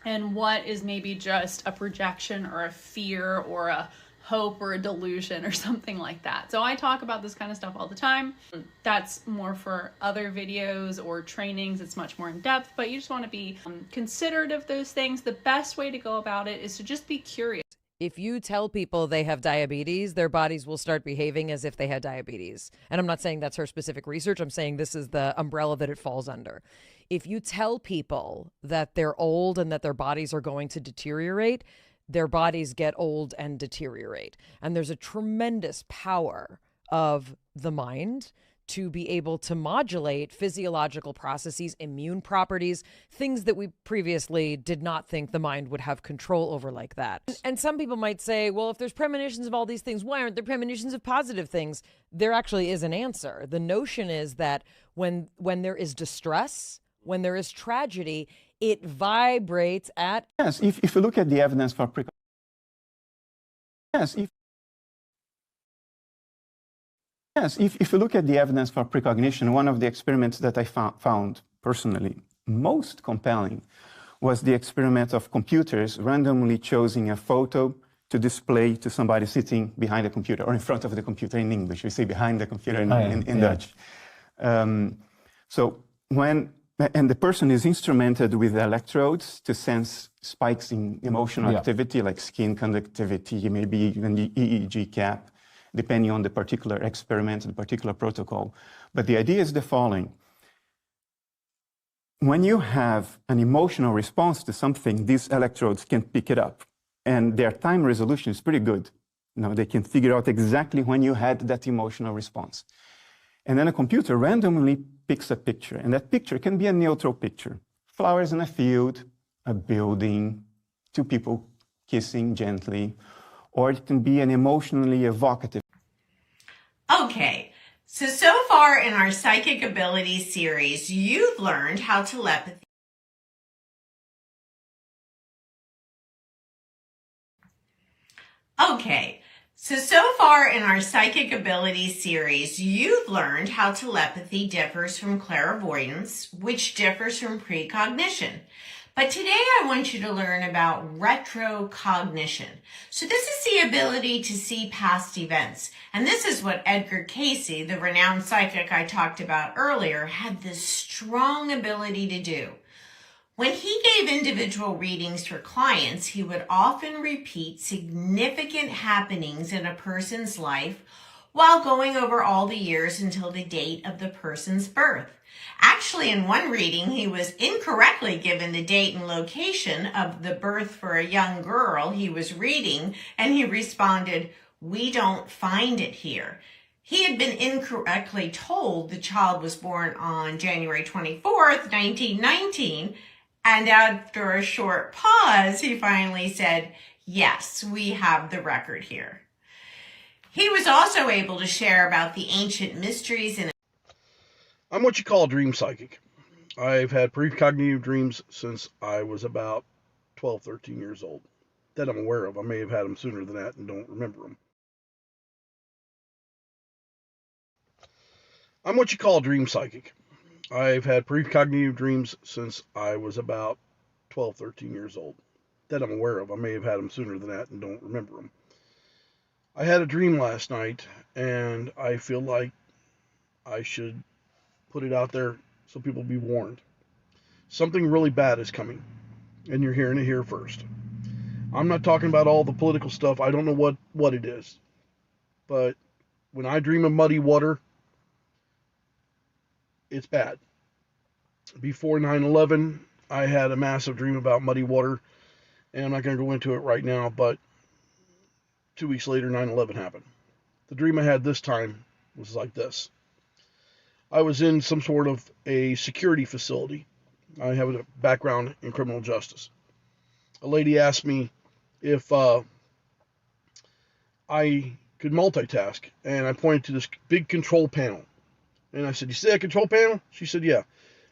and what is maybe just a projection or a fear or a hope or a delusion or something like that. So I talk about this kind of stuff all the time. That's more for other videos or trainings. It's much more in depth, but you just want to be considerate of those things. The best way to go about it is to just be curious. If you tell people they have diabetes, their bodies will start behaving as if they had diabetes. And I'm not saying that's her specific research. I'm saying this is the umbrella that it falls under. If you tell people that they're old and that their bodies are going to deteriorate, their bodies get old and deteriorate. And there's a tremendous power of the mind to be able to modulate physiological processes, immune properties, things that we previously did not think the mind would have control over like that. And some people might say, well, if there's premonitions of all these things, why aren't there premonitions of positive things? There actually is an answer. The notion is that when there is distress, when there is tragedy, it vibrates at... Yes, if you look at the evidence for precognition, if you look at the evidence for precognition, one of the experiments that I found personally most compelling was the experiment of computers randomly choosing a photo to display to somebody sitting behind a computer or in front of the computer in English. We say behind the computer in Dutch. And the person is instrumented with electrodes to sense spikes in emotional activity, like skin conductivity, maybe even the EEG cap, depending on the particular experiment, the particular protocol. But the idea is the following. When you have an emotional response to something, these electrodes can pick it up. And their time resolution is pretty good. They can figure out exactly when you had that emotional response. And then a computer randomly picks a picture. And that picture can be a neutral picture. Flowers in a field, a building, two people kissing gently, or it can be an emotionally evocative. Okay, so far in our Psychic Abilities series, you've learned how telepathy. Okay, so far in our Psychic Abilities series, you've learned how telepathy differs from clairvoyance, which differs from precognition. But today I want you to learn about retrocognition. So this is the ability to see past events. And this is what Edgar Cayce, the renowned psychic I talked about earlier, had this strong ability to do. When he gave individual readings for clients, he would often repeat significant happenings in a person's life while going over all the years until the date of the person's birth. Actually, in one reading, he was incorrectly given the date and location of the birth for a young girl he was reading, and he responded, "We don't find it here." He had been incorrectly told the child was born on January 24th, 1919, and after a short pause, he finally said, "Yes, we have the record here." He was also able to share about the ancient mysteries and I'm what you call a dream psychic. I've had precognitive dreams since I was about 12, 13 years old. That I'm aware of. I may have had them sooner than that and don't remember them. I'm what you call a dream psychic. I've had precognitive dreams since I was about 12, 13 years old. That I'm aware of. I may have had them sooner than that and don't remember them. I had a dream last night, and I feel like I should put it out there so people be warned. Something really bad is coming, and you're hearing it here first. I'm not talking about all the political stuff. I don't know what it is. But when I dream of muddy water, it's bad. Before 9/11, I had a massive dream about muddy water, and I'm not going to go into it right now, but 2 weeks later, 9/11 happened. The dream I had this time was like this. I was in some sort of a security facility. I have a background in criminal justice. A lady asked me if I could multitask, and I pointed to this big control panel. And I said, "You see that control panel?" She said, "Yeah."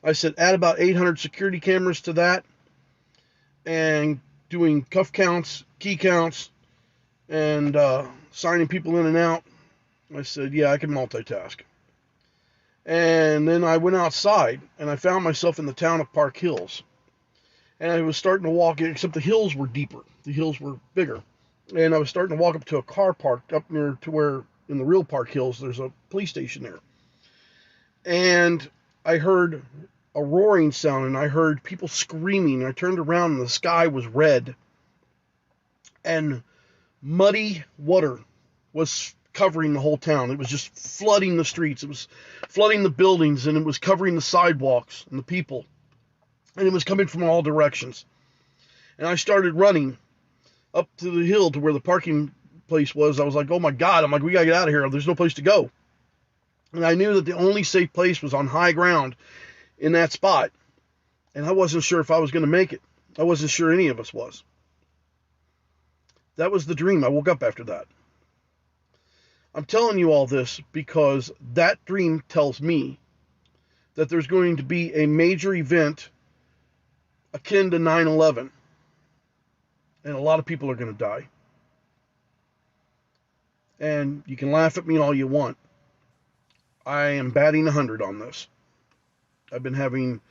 I said, "Add about 800 security cameras to that, and doing cuff counts, key counts, and signing people in and out." I said, "Yeah, I can multitask." And then I went outside, and I found myself in the town of Park Hills. And I was starting to walk in, except the hills were deeper. The hills were bigger. And I was starting to walk up to a car parked up near to where, in the real Park Hills, there's a police station there. And I heard a roaring sound, and I heard people screaming. I turned around, and the sky was red. And muddy water was covering the whole town. It was just flooding the streets. It was flooding the buildings, and it was covering the sidewalks and the people. And it was coming from all directions. And I started running up to the hill to where the parking place was. I was like, "Oh my God." I'm like, "We got to get out of here. There's no place to go." And I knew that the only safe place was on high ground in that spot. And I wasn't sure if I was going to make it. I wasn't sure any of us was. That was the dream. I woke up after that. I'm telling you all this because that dream tells me that there's going to be a major event akin to 9/11. And a lot of people are going to die. And you can laugh at me all you want. I am batting 100 on this. I've been having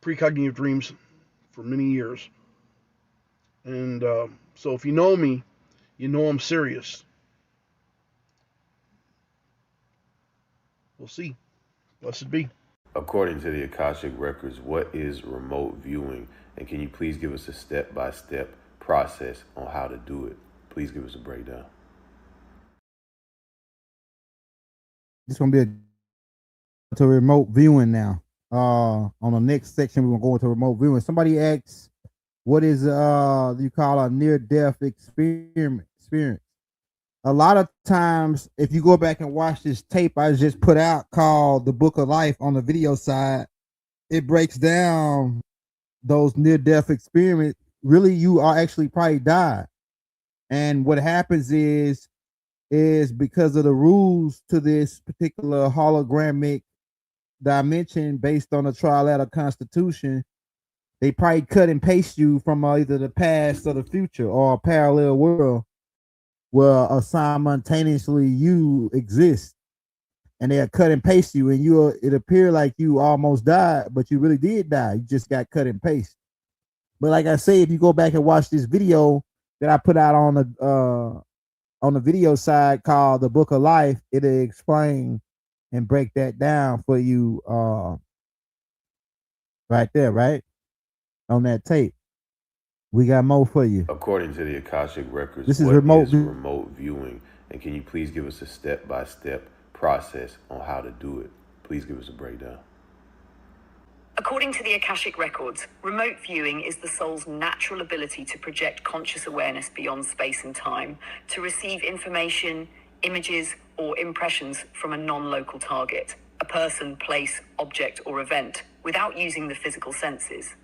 precognitive dreams for many years. And so if you know me, you know I'm serious. We'll see. Blessed be. According to the Akashic Records, what is remote viewing? And can you please give us a step-by-step process on how to do it? Please give us a breakdown. It's going to be to remote viewing now. On the next section, we're going to go into remote viewing. Somebody asks, what is you call a near-death experience? A lot of times, if you go back and watch this tape I just put out called The Book of Life on the video side, it breaks down those near-death experiences. Really, you are actually probably died. And what happens is because of the rules to this particular hologramic dimension based on a trilateral constitution, they probably cut and paste you from either the past or the future or a parallel world where simultaneously you exist, and they'll cut and paste you, and it appear like you almost died, but you really did die. You just got cut and paste. But like I say, if you go back and watch this video that I put out on the video side called The Book of Life, it'll explain and break that down for you right there, right? On that tape. We got more for you. According to the Akashic Records, This is what remote is remote viewing? And can you please give us a step-by-step process on how to do it? Please give us a breakdown. According to the Akashic Records, remote viewing is the soul's natural ability to project conscious awareness beyond space and time, to receive information, images, or impressions from a non-local target, a person, place, object, or event, without using the physical senses.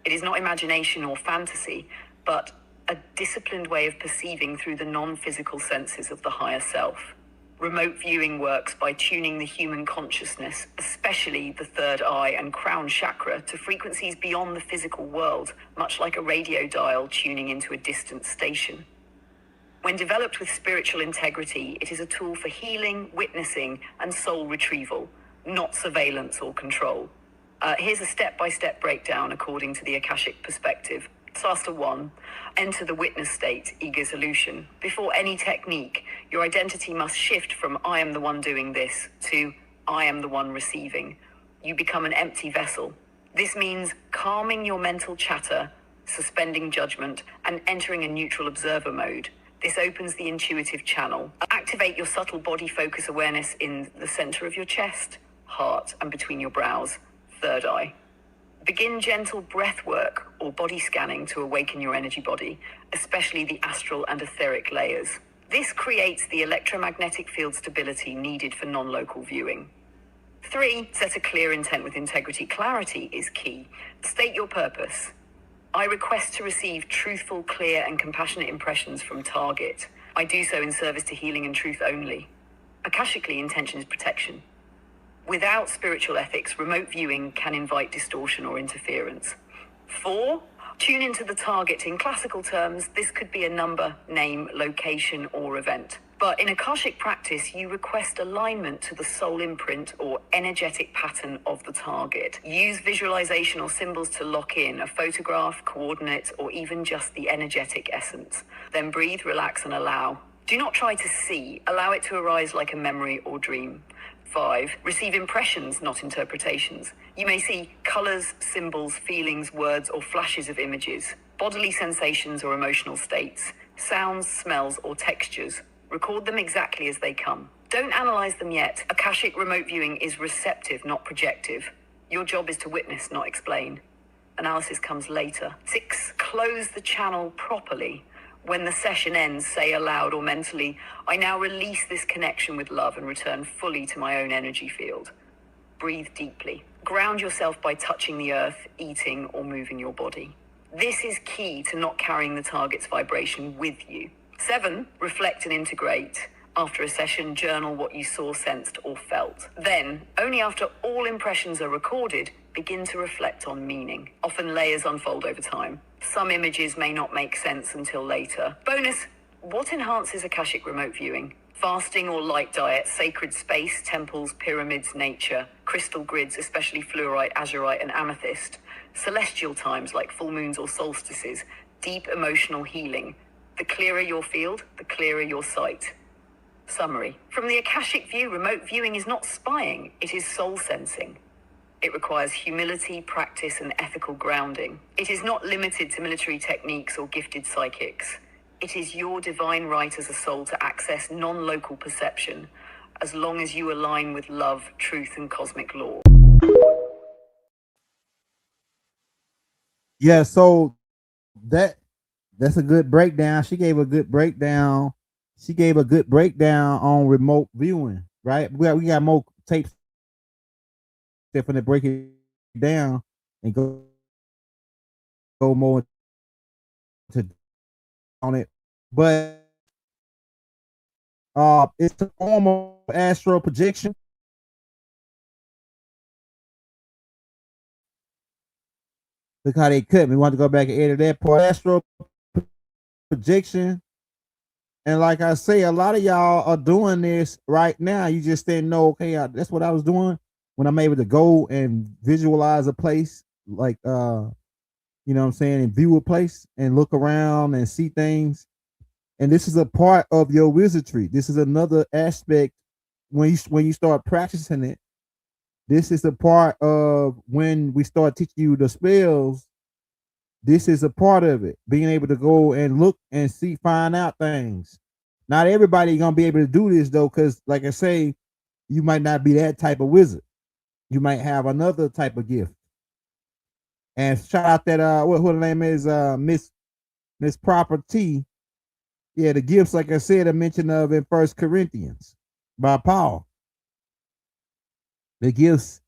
It is not imagination or fantasy, but a disciplined way of perceiving through the non-physical senses of the higher self. Remote viewing works by tuning the human consciousness, especially the third eye and crown chakra, to frequencies beyond the physical world, much like a radio dial tuning into a distant station. When developed with spiritual integrity, it is a tool for healing, witnessing, and soul retrieval, not surveillance or control. Here's a step-by-step breakdown according to the Akashic perspective. Disaster 1. Enter the witness state, ego solution. Before any technique, your identity must shift from I am the one doing this to I am the one receiving. You become an empty vessel. This means calming your mental chatter, suspending judgment, and entering a neutral observer mode. This opens the intuitive channel. Activate your subtle body focus awareness in the center of your chest, heart, and between your brows, third eye. Begin gentle breath work or body scanning to awaken your energy body, especially the astral and etheric layers. This creates the electromagnetic field stability needed for non-local viewing. 3. Set a clear intent with integrity. Clarity is key. State your purpose. I request to receive truthful, clear, and compassionate impressions from target. I do so in service to healing and truth only. Akashically, intention is protection. Without spiritual ethics, remote viewing can invite distortion or interference. 4. Tune into the target. In classical terms, this could be a number, name, location, or event. But in Akashic practice, you request alignment to the soul imprint or energetic pattern of the target. Use visualization or symbols to lock in a photograph, coordinate, or even just the energetic essence. Then breathe, relax, and allow. Do not try to see. Allow it to arise like a memory or dream. 5. Receive impressions, not interpretations. You may see colors, symbols, feelings, words, or flashes of images, bodily sensations or emotional states, sounds, smells, or textures. Record them exactly as they come. Don't analyze them yet. Akashic remote viewing is receptive, not projective. Your job is to witness, not explain. Analysis comes later. 6. Close the channel properly. When the session ends, say aloud or mentally, I now release this connection with love and return fully to my own energy field. Breathe deeply. Ground yourself by touching the earth, eating, or moving your body. This is key to not carrying the target's vibration with you. 7. Reflect and integrate. After a session, journal what you saw, sensed, or felt. Then, only after all impressions are recorded, begin to reflect on meaning. Often layers unfold over time. Some images may not make sense until later. Bonus, what enhances Akashic remote viewing? Fasting or light diet, sacred space, temples, pyramids, nature, crystal grids, especially fluorite, azurite, and amethyst, celestial times like full moons or solstices, deep emotional healing. The clearer your field, the clearer your sight. Summary. From the Akashic view, remote viewing is not spying, it is soul sensing. It requires humility, practice, and ethical grounding. It is not limited to military techniques or gifted psychics. It is your divine right as a soul to access non-local perception, as long as you align with love, truth, and cosmic law. Yeah, so that's a good breakdown. She gave a good breakdown. She gave a good breakdown on remote viewing, right? We got more tapes that finna break it down and go more to on it. But it's a form of astral projection. Look how they cut me. We want to go back and edit that part. Astral projection. And like I say, a lot of y'all are doing this right now. You just didn't know, okay, that's what I was doing when I'm able to go and visualize a place like you know what I'm saying, and view a place and look around and see things. And this is a part of your wizardry. This is another aspect when you start practicing it. This is a part of when we start teaching you the spells. This is a part of it, being able to go and look and see, find out things. Not everybody gonna be able to do this though, because like I say, you might not be that type of wizard. You might have another type of gift. And shout out that what her name is, Miss Proper T. Yeah, the gifts, like I said, I mentioned of in First Corinthians by Paul. The gifts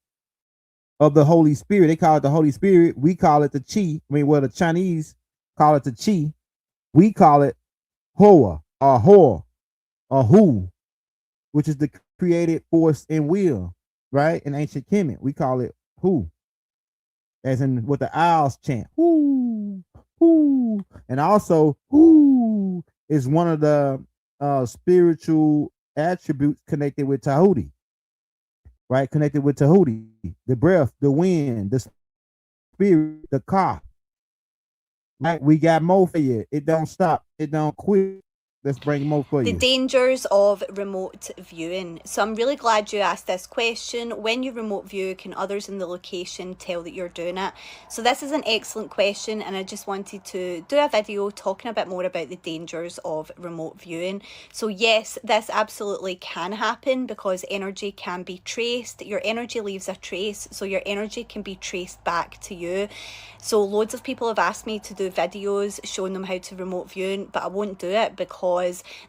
of the Holy Spirit. They call it the Holy Spirit. We call it the Chi. I mean, well, the Chinese call it the Chi. We call it Hoa or Ho or Hu, which is the created force and will, right? In ancient Kemet, we call it Hu, as in what the owls chant. Hu, Hu. And also, Hu is one of the spiritual attributes connected with Tahuti, right? Connected with Tahuti, the breath, the wind, the spirit, the Ka. Right? We got more for you. It don't stop. It don't quit. Let's bring more for The you. dangers of remote viewing. So I'm really glad you asked this question. When you remote view, can others in the location tell that you're doing it? So this is an excellent question, and I just wanted to do a video talking a bit more about the dangers of remote viewing. So yes, this absolutely can happen because energy can be traced. Your energy leaves a trace, so your energy can be traced back to you. So loads of people have asked me to do videos showing them how to remote view, but I won't do it because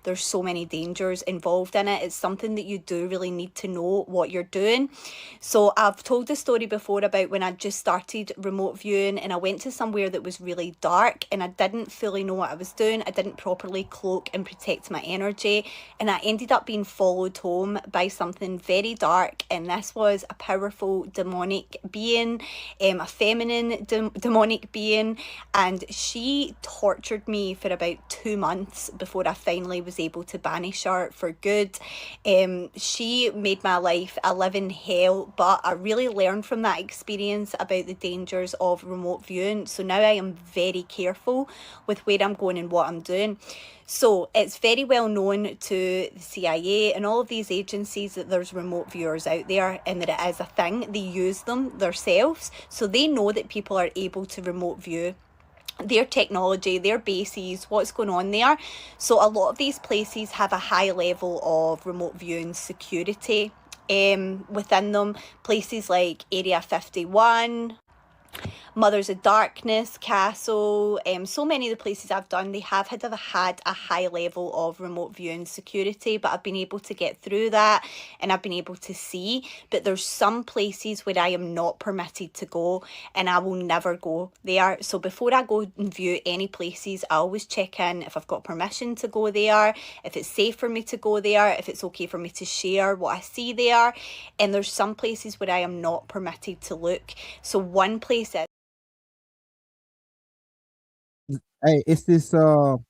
there's so many dangers involved in it. It's something that you do really need to know what you're doing. So I've told the story before about when I just started remote viewing and I went to somewhere that was really dark and I didn't fully know what I was doing. I didn't properly cloak and protect my energy, and I ended up being followed home by something very dark, and this was a powerful demonic being, a feminine demonic being, and she tortured me for about 2 months before I finally was able to banish her for good. She made my life a living hell, but I really learned from that experience about the dangers of remote viewing. So now I am very careful with where I'm going and what I'm doing. So it's very well known to the CIA and all of these agencies that there's remote viewers out there and that it is a thing. They use them themselves, so they know that people are able to remote view their technology, their bases, what's going on there. So a lot of these places have a high level of remote viewing security within them. Places like Area 51, Mothers of Darkness, Castle, so many of the places I've done, they have had a high level of remote viewing security, but I've been able to get through that and I've been able to see. But there's some places where I am not permitted to go and I will never go there. So before I go and view any places, I always check in if I've got permission to go there, if it's safe for me to go there, if it's okay for me to share what I see there. And there's some places where I am not permitted to look. So one place is, Hey, it's this so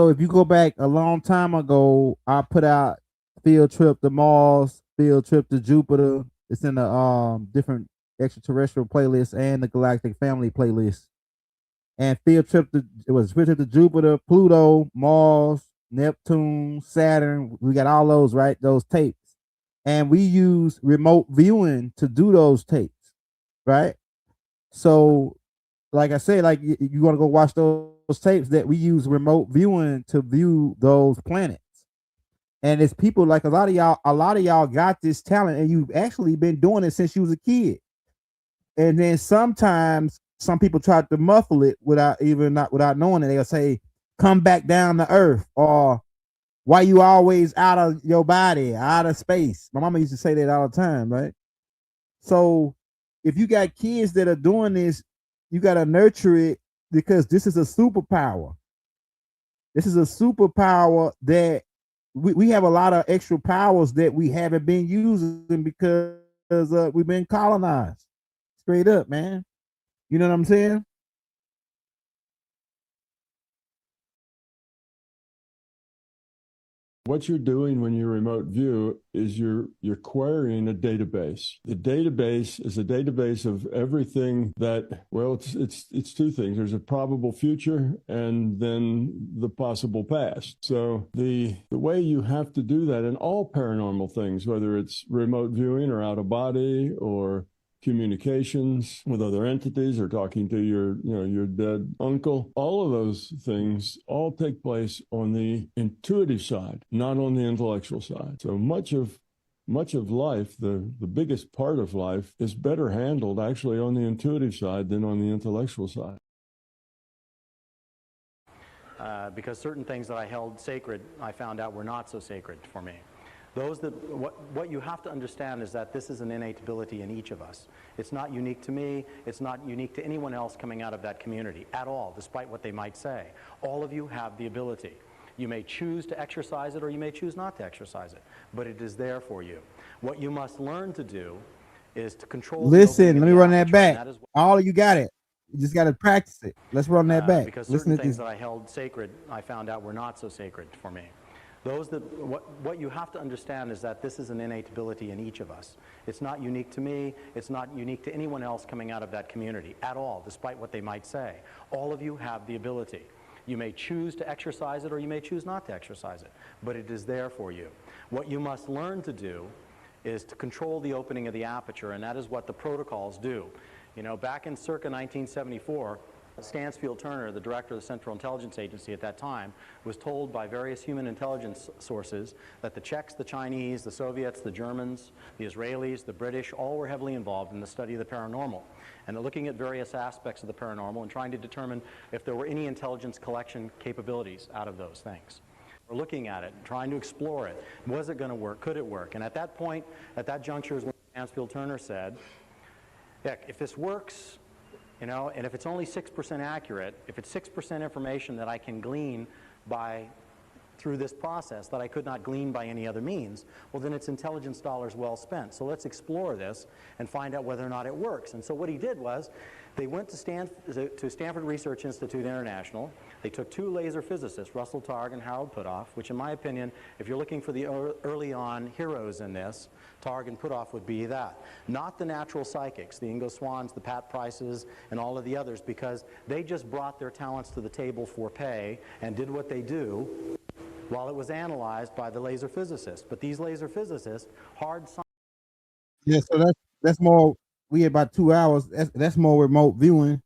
if you go back a long time ago, I put out field trip to Mars, field trip to Jupiter. It's in the different extraterrestrial playlist and the galactic family playlist. And field trip to Jupiter, Pluto, Mars, Neptune, Saturn. We got all those, right? Those tapes. And we use remote viewing to do those tapes, right? So like I said, like you want to go watch those tapes, that we use remote viewing to view those planets. And it's people like a lot of y'all got this talent and you've actually been doing it since you was a kid. And then sometimes some people try to muffle it without knowing it. They'll say, come back down to earth, or why you always out of your body, out of space. My mama used to say that all the time, right? So if you got kids that are doing this, you got to nurture it, because this is a superpower. This is a superpower that we have a lot of extra powers that we haven't been using because we've been colonized. Straight up, man. You know what I'm saying? What you're doing when you remote view is you're querying a database. The database is a database of everything that, well, it's two things. There's a probable future and then the possible past. So the way you have to do that in all paranormal things, whether it's remote viewing or out of body or communications with other entities or talking to your dead uncle, all of those things all take place on the intuitive side, not on the intellectual side. So much of life, the biggest part of life, is better handled actually on the intuitive side than on the intellectual side. Because certain things that I held sacred, I found out were not so sacred for me. What you have to understand is that this is an innate ability in each of us. It's not unique to me. It's not unique to anyone else coming out of that community at all, despite what they might say. All of you have the ability. You may choose to exercise it or you may choose not to exercise it, but it is there for you. What you must learn to do is to control. Listen, let me run that back. All of you got it. You just got to practice it. Let's run that back. Because Listen certain to things this. that I held sacred, I found out were not so sacred for me. What you have to understand is that this is an innate ability in each of us. It's not unique to me. It's not unique to anyone else coming out of that community at all, despite what they might say. All of you have the ability. You may choose to exercise it or you may choose not to exercise it, but it is there for you. What you must learn to do is to control the opening of the aperture, and that is what the protocols do. You know, back in circa 1974, Stansfield Turner, the director of the Central Intelligence Agency at that time, was told by various human intelligence sources that the Czechs, the Chinese, the Soviets, the Germans, the Israelis, the British, all were heavily involved in the study of the paranormal. And they're looking at various aspects of the paranormal and trying to determine if there were any intelligence collection capabilities out of those things. We're looking at it, trying to explore it. Was it going to work? Could it work? And at that point, at that juncture is when Stansfield Turner said, heck, if this works, you know, and if it's only 6% accurate, if it's 6% information that I can glean through this process that I could not glean by any other means, well, then it's intelligence dollars well spent. So let's explore this and find out whether or not it works. And so what he did was, they went to Stanford Research Institute International. They took two laser physicists, Russell Targ and Harold Puthoff, which in my opinion, if you're looking for the early on heroes in this, Targ and Puthoff would be that. Not the natural psychics, the Ingo Swans, the Pat Prices, and all of the others, because they just brought their talents to the table for pay and did what they do while it was analyzed by the laser physicists. But these laser physicists, hard science. Yeah, so that's more. We had about 2 hours. That's more remote viewing.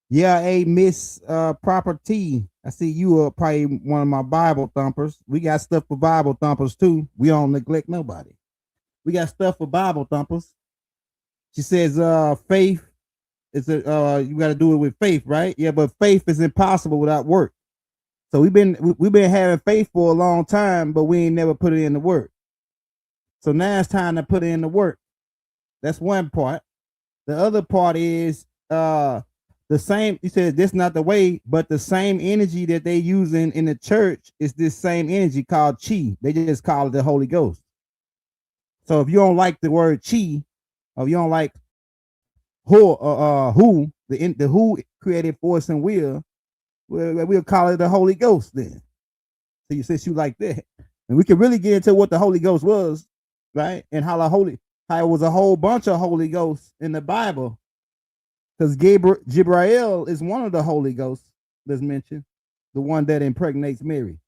Yeah, hey, Miss Proper T. I see you are probably one of my Bible thumpers. We got stuff for Bible thumpers too. We don't neglect nobody. We got stuff for Bible thumpers. She says, faith is you got to do it with faith, right? Yeah, but faith is impossible without work. So we've been having faith for a long time, but we ain't never put it in the work. So now it's time to put it in the work. That's one part. The other part is the same. You said this not the way, but the same energy that they using in the church is this same energy called chi. They just call it the Holy Ghost. So if you don't like the word chi, or you don't like who the who created force and will, we'll call it the Holy Ghost then. So you since you like that, and we can really get into what the Holy Ghost was, right? And how it was a whole bunch of Holy Ghosts in the Bible, because Jibrail is one of the Holy Ghosts that's mentioned, the one that impregnates Mary.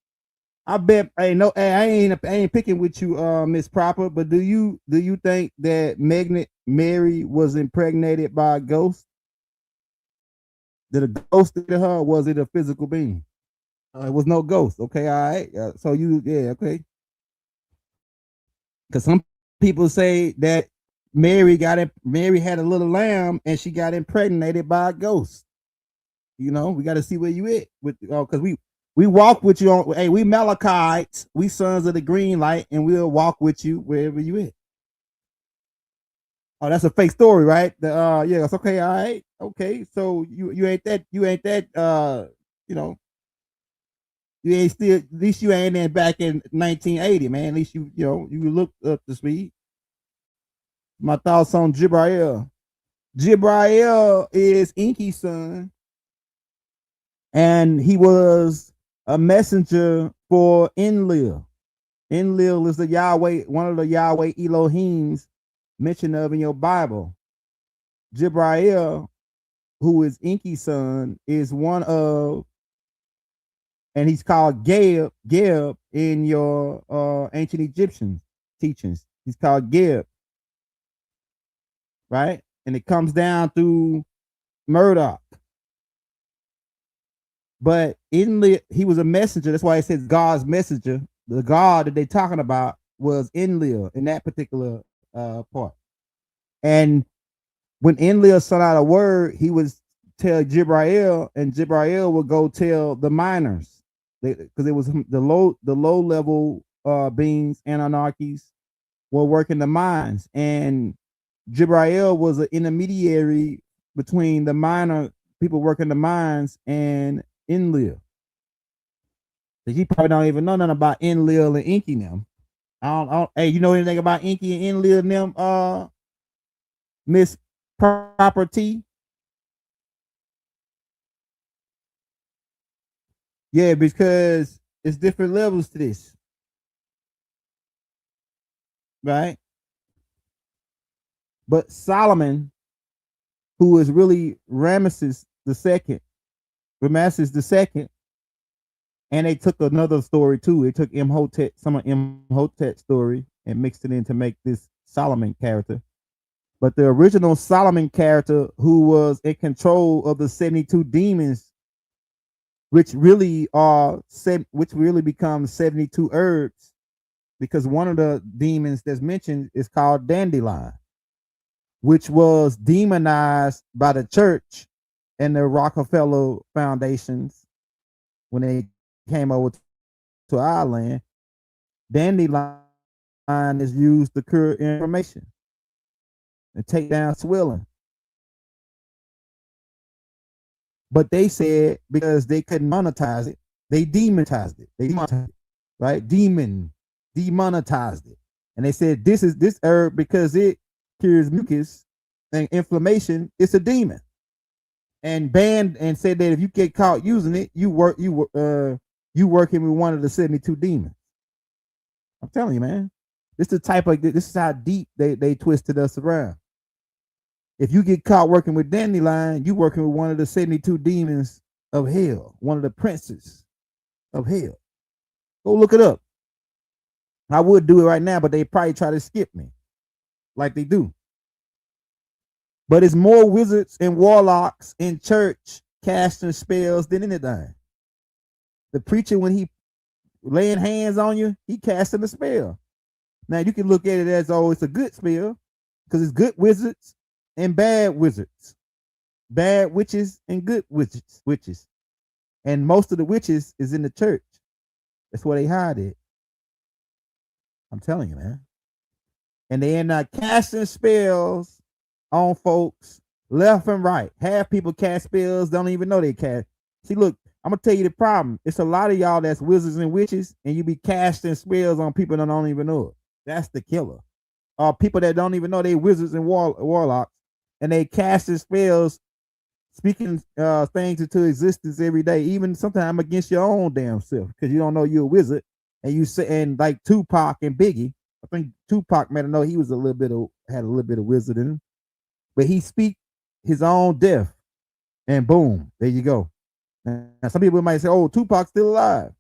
I bet I ain't picking with you, Miss Proper, but do you think that Mary was impregnated by a ghost? Did a ghost to her, or was it a physical being? It was no ghost. Okay, all right. So okay. Because some people say that Mary had a little lamb and she got impregnated by a ghost. You know, we got to see where you at with, because we walk with you on. Hey, we Malachites, we sons of the green light, and we'll walk with you wherever you at. Oh, that's a fake story, right? Yeah, it's okay, all right, okay. So you ain't that you know, you ain't still, at least you ain't in back in 1980, man. At least you look up to speed. My thoughts on Jibrail. Jibrail is Inky's son, and he was a messenger for Enlil. Enlil is the Yahweh, one of the Yahweh Elohims mentioned of in your Bible. Jibrail, who is Enki's son, is one of, and he's called Geb in your ancient Egyptian teachings. He's called Geb, right? And it comes down through Murdoch. But he was a messenger. That's why it says God's messenger. The God that they're talking about was Enlil in that particular part. And when Enlil sent out a word, he would tell Jibrail, and Jibrail would go tell the miners, because it was the low level beings and anarchies were working the mines, and Jibrail was an intermediary between the miner people working the mines and Enlil. You probably don't even know nothing about Enlil and Enki them. I don't, hey, you know anything about Enki and Enlil and them, Miss Property? Yeah, because it's different levels to this. Right? But Solomon, who is really Ramesses II, and they took another story too. They took Imhotep, some of Imhotep's story, and mixed it in to make this Solomon character. But the original Solomon character, who was in control of the 72 demons, which really become 72 herbs, because one of the demons that's mentioned is called dandelion, which was demonized by the church and the Rockefeller foundations when they came over to our land. Dandelion is used to cure inflammation and take down swelling. But they said because they couldn't monetize it, they demonetized it. Right? Demonetized it. And they said this herb, because it cures mucus and inflammation, it's a demon. And banned and said that if you get caught using it, you working with one of the 72 demons. I'm telling you, man. This is how deep they twisted us around. If you get caught working with dandelion, you working with one of the 72 demons of hell, one of the princes of hell. Go look it up. I would do it right now, but they probably try to skip me like they do. But it's more wizards and warlocks in church casting spells than anything. The preacher, when he laying hands on you, he casting a spell. Now you can look at it as, oh, it's a good spell, because it's good wizards and bad wizards, bad witches and good witches. And most of the witches is in the church. That's where they hide it. I'm telling you, man. And they end up casting spells on folks left and right. Half people cast spells, don't even know they cast. See, look, I'm gonna tell you the problem. It's a lot of y'all that's wizards and witches, and you be casting spells on people that don't even know it. That's the killer. People that don't even know they wizards and warlocks, and they casting spells, speaking things into existence every day, even sometimes against your own damn self, because you don't know you're a wizard. And you say, and like Tupac and Biggie, I think Tupac might have known he was had a little bit of wizard in him, but he speak his own death, and boom, there you go. Now some people might say, "Oh, Tupac's still alive,"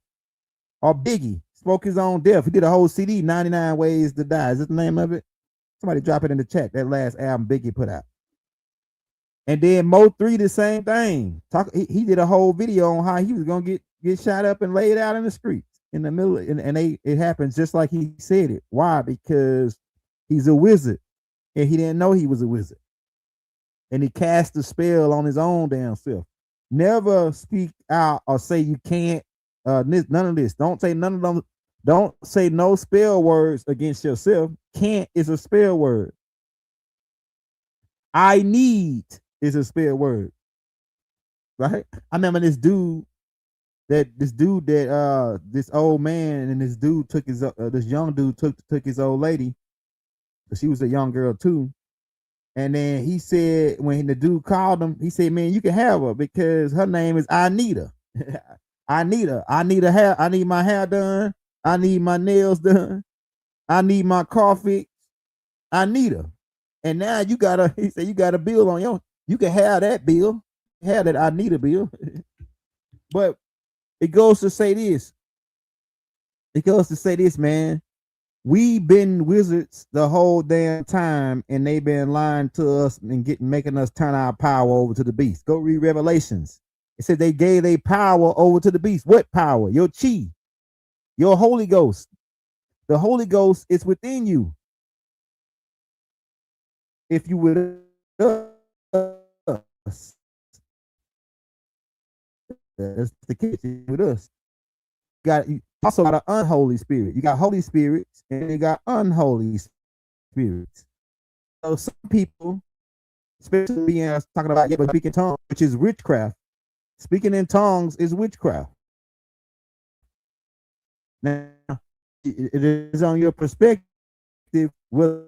or Biggie spoke his own death. He did a whole CD, 99 Ways to Die. Is that the name of it? Somebody drop it in the chat. That last album Biggie put out. And then Mo3, the same thing. He did a whole video on how he was gonna get shot up and laid out in the streets in the middle, and it happens just like he said it. Why? Because he's a wizard, and he didn't know he was a wizard, and he cast a spell on his own damn self. Never speak out or say you can't. None of this. Don't say none of them. Don't say no spell words against yourself. Can't is a spell word. I need is a spell word, right? I remember this old man and this dude took this young dude took his old lady, but she was a young girl too. And then he said, when the dude called him, he said, "Man, you can have her because her name is Anita." I need my hair done. I need my nails done. I need my car fixed. I need her. And now you got a, he said, you got a bill on your, you can have that bill, have that I need a bill. But it goes to say this. It goes to say this, man. We've been wizards the whole damn time, and they've been lying to us and making us turn our power over to the beast. Go read Revelations. It said they gave their power over to the beast. What power? Your chi, your Holy Ghost. The Holy Ghost is within you. If you would us, that's the case with us. You also got an unholy spirit. You got holy spirits and you got unholy spirits. So some people, especially being talking about speaking tongues, which is witchcraft. Speaking in tongues is witchcraft. Now, it is on your perspective whether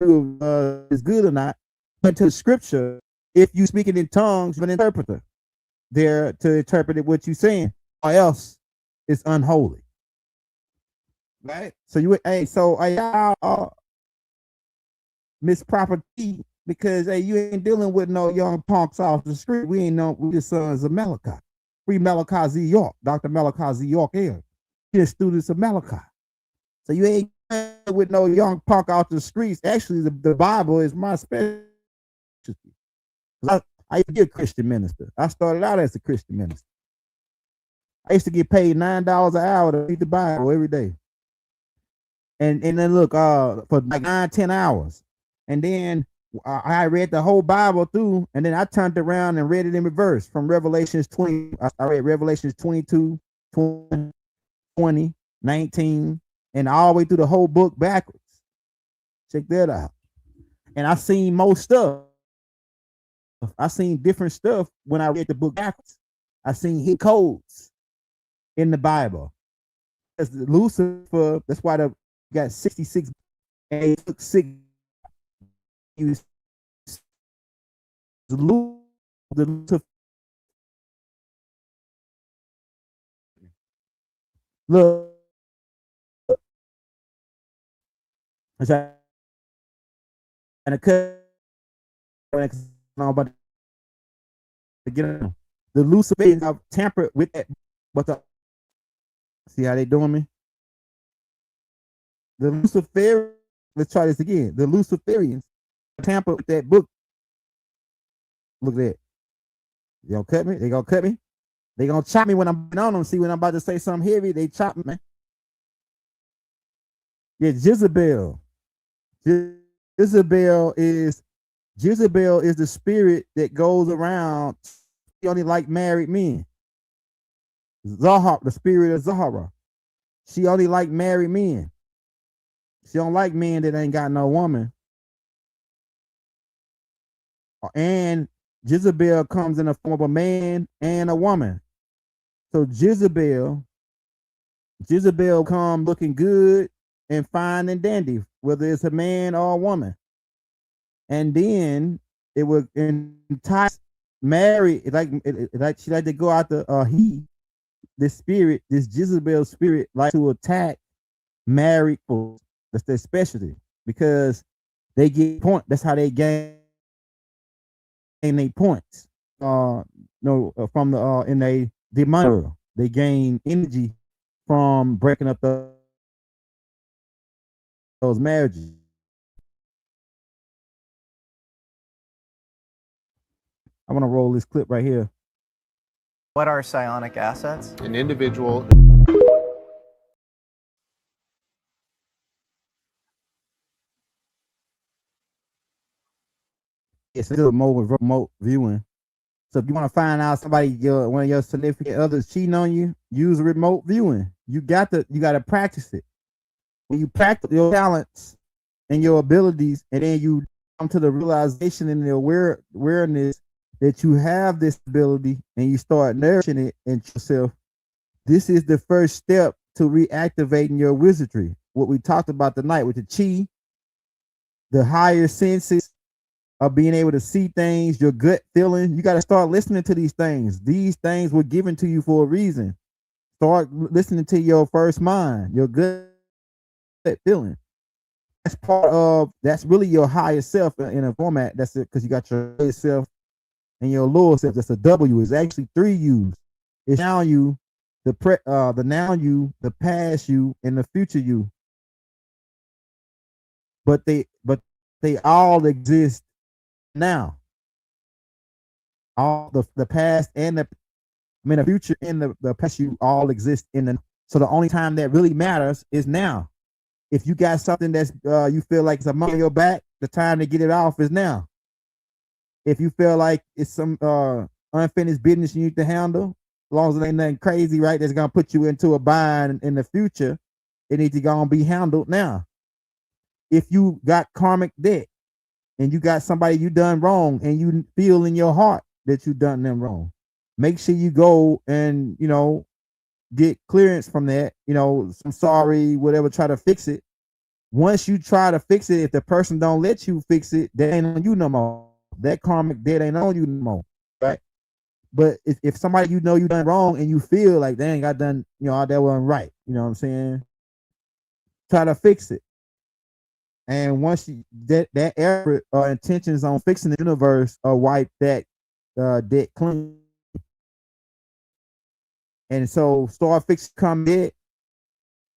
it's good or not. But to scripture, if you speaking in tongues, you're an interpreter there to interpret what you're saying, or else it's unholy. Right? So you, hey, so y'all miss property because hey, you ain't dealing with no young punks off the street. We ain't know we the sons of Malachi. Free Malachi Z. York, Dr. Malachi Z. York here. We're students of Malachi. So you ain't with no young punk out the streets. Actually, the Bible is my specialty. I used to be a Christian minister. I started out as a Christian minister. I used to get paid $9 an hour to read the Bible every day. And then look, for like 9-10 hours. And then I read the whole Bible through, and then I turned around and read it in reverse from Revelations 20. I read Revelations 22, 20, 19, and all the way through the whole book backwards. Check that out. And I seen most stuff. I seen different stuff when I read the book backwards. I seen hit codes in the Bible. As Lucifer, that's why the got 66 and they took 6. The Lucifer. Look, and a cut about to get them. The Luciferians have tampered with that, but see how they doing me? The Luciferians, let's try this again. The Luciferians tampered with that book. Look at that. They gonna cut me? They gonna cut me? They gonna chop me when I'm on them. See, when I'm about to say something heavy, they chop me, man. Yeah, Jezebel. Jezebel is the spirit that goes around. She only like married men. Zahar, the spirit of Zahara. She only like married men. She don't like men that ain't got no woman. And Jezebel comes in the form of a man and a woman. So Jezebel come looking good and fine and dandy, whether it's a man or a woman. And then it would entice marry, like she like to go out the this Jezebel spirit like to attack married folks. That's their specialty because they get point. That's how they gain their points. From the in a demonic world, they gain energy from breaking up those marriages. I want to roll this clip right here. What are psionic assets? An individual. It's still more remote viewing. So if you want to find out somebody, one of your significant others cheating on you, use remote viewing. You got to practice it. When you practice your talents and your abilities, and then you come to the realization and the awareness that you have this ability, and you start nourishing it in yourself. This is the first step to reactivating your wizardry. What we talked about tonight with the chi, the higher senses of being able to see things, your gut feeling. You got to start listening to these things. These things were given to you for a reason. Start listening to your first mind, your good feeling. That's part of, that's really your higher self in a format. That's it, because you got your higher self and your lower self. That's a W. It's actually 3 U's. It's now you, the now you, the past you, and the future you. But they all exist now. All the past and the future and the past you all exist in the. So the only time that really matters is now. If you got something that's you feel like it's a monkey on your back, the time to get it off is now. If you feel like it's some unfinished business you need to handle, as long as it ain't nothing crazy, right, that's gonna put you into a bind in the future, it needs to go and be handled now. If you got karmic debt and you got somebody you done wrong and you feel in your heart that you done them wrong, make sure you go and get clearance from that, some sorry, whatever, try to fix it. Once you try to fix it, if the person don't let you fix it, that ain't on you no more. That karmic debt ain't on you no more, right? But if somebody you done wrong and you feel like, dang, I done, that wasn't right, you know what I'm saying? Try to fix it. And once that effort or intentions on fixing the universe wipe that debt clean. And so start fixing karmic debt.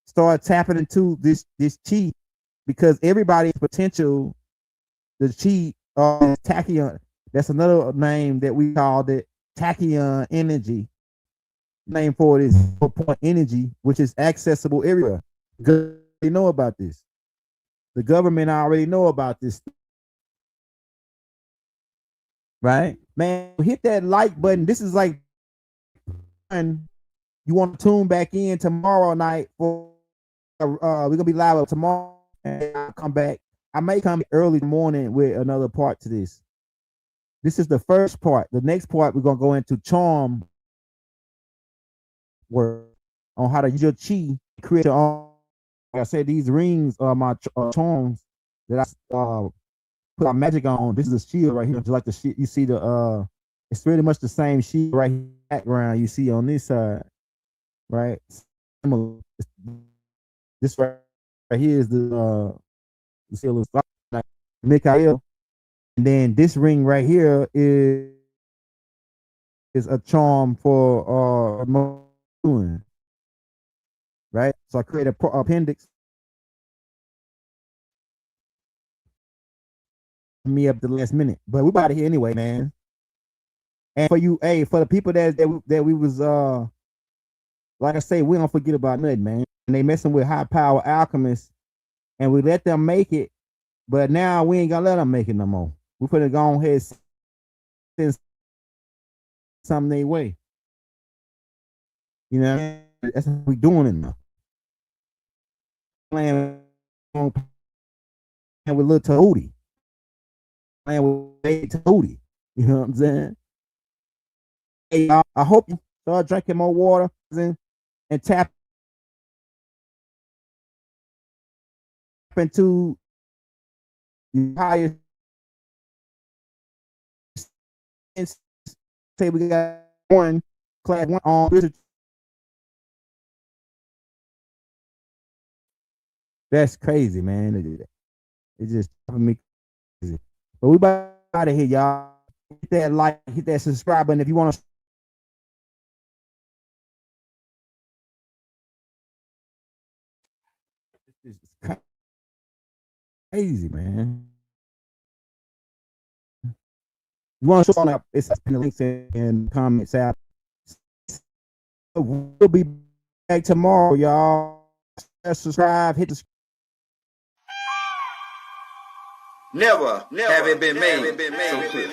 Start tapping into this chi, because everybody's potential, the chi tachyon. That's another name that we called it, tachyon energy. Name for it is point energy, which is accessible everywhere. They know about this. The government already know about this, right? Man, hit that like button. This is like, you want to tune back in tomorrow night for we're gonna be live tomorrow, and I'll come back. I may come early morning with another part to this. This is the first part. The next part, we're gonna go into charm work on how to use your chi, create your own. Like I said, these rings are my charms that I put my magic on. This is a shield right here, just like the shit you see. It's pretty much the same shield right here, background you see on this side, right? This right here is the seal of Mikhail, and then this ring right here is a charm for right? So I create a appendix. Me up the last minute, but we about here anyway, man. And for you, for the people that we was like I say, we don't forget about nothing, man. And they messing with high power alchemists, and we let them make it, but now we ain't gonna let them make it no more. We put it go ahead, send something their way. That's what we doing it now. Playing with little Toadie. Playing with Toadie. You know what I'm saying? Hey, I hope you start drinking more water and tap into the highest. Say we got class 1 on. That's crazy, man. It just me crazy. But we about out of here, y'all. Hit that like, hit that subscribe button if you want to. This is crazy, man. You want to show on up? It's in the links in the comments out. We'll be back tomorrow, y'all. Subscribe, hit the. Never have it been made so clear.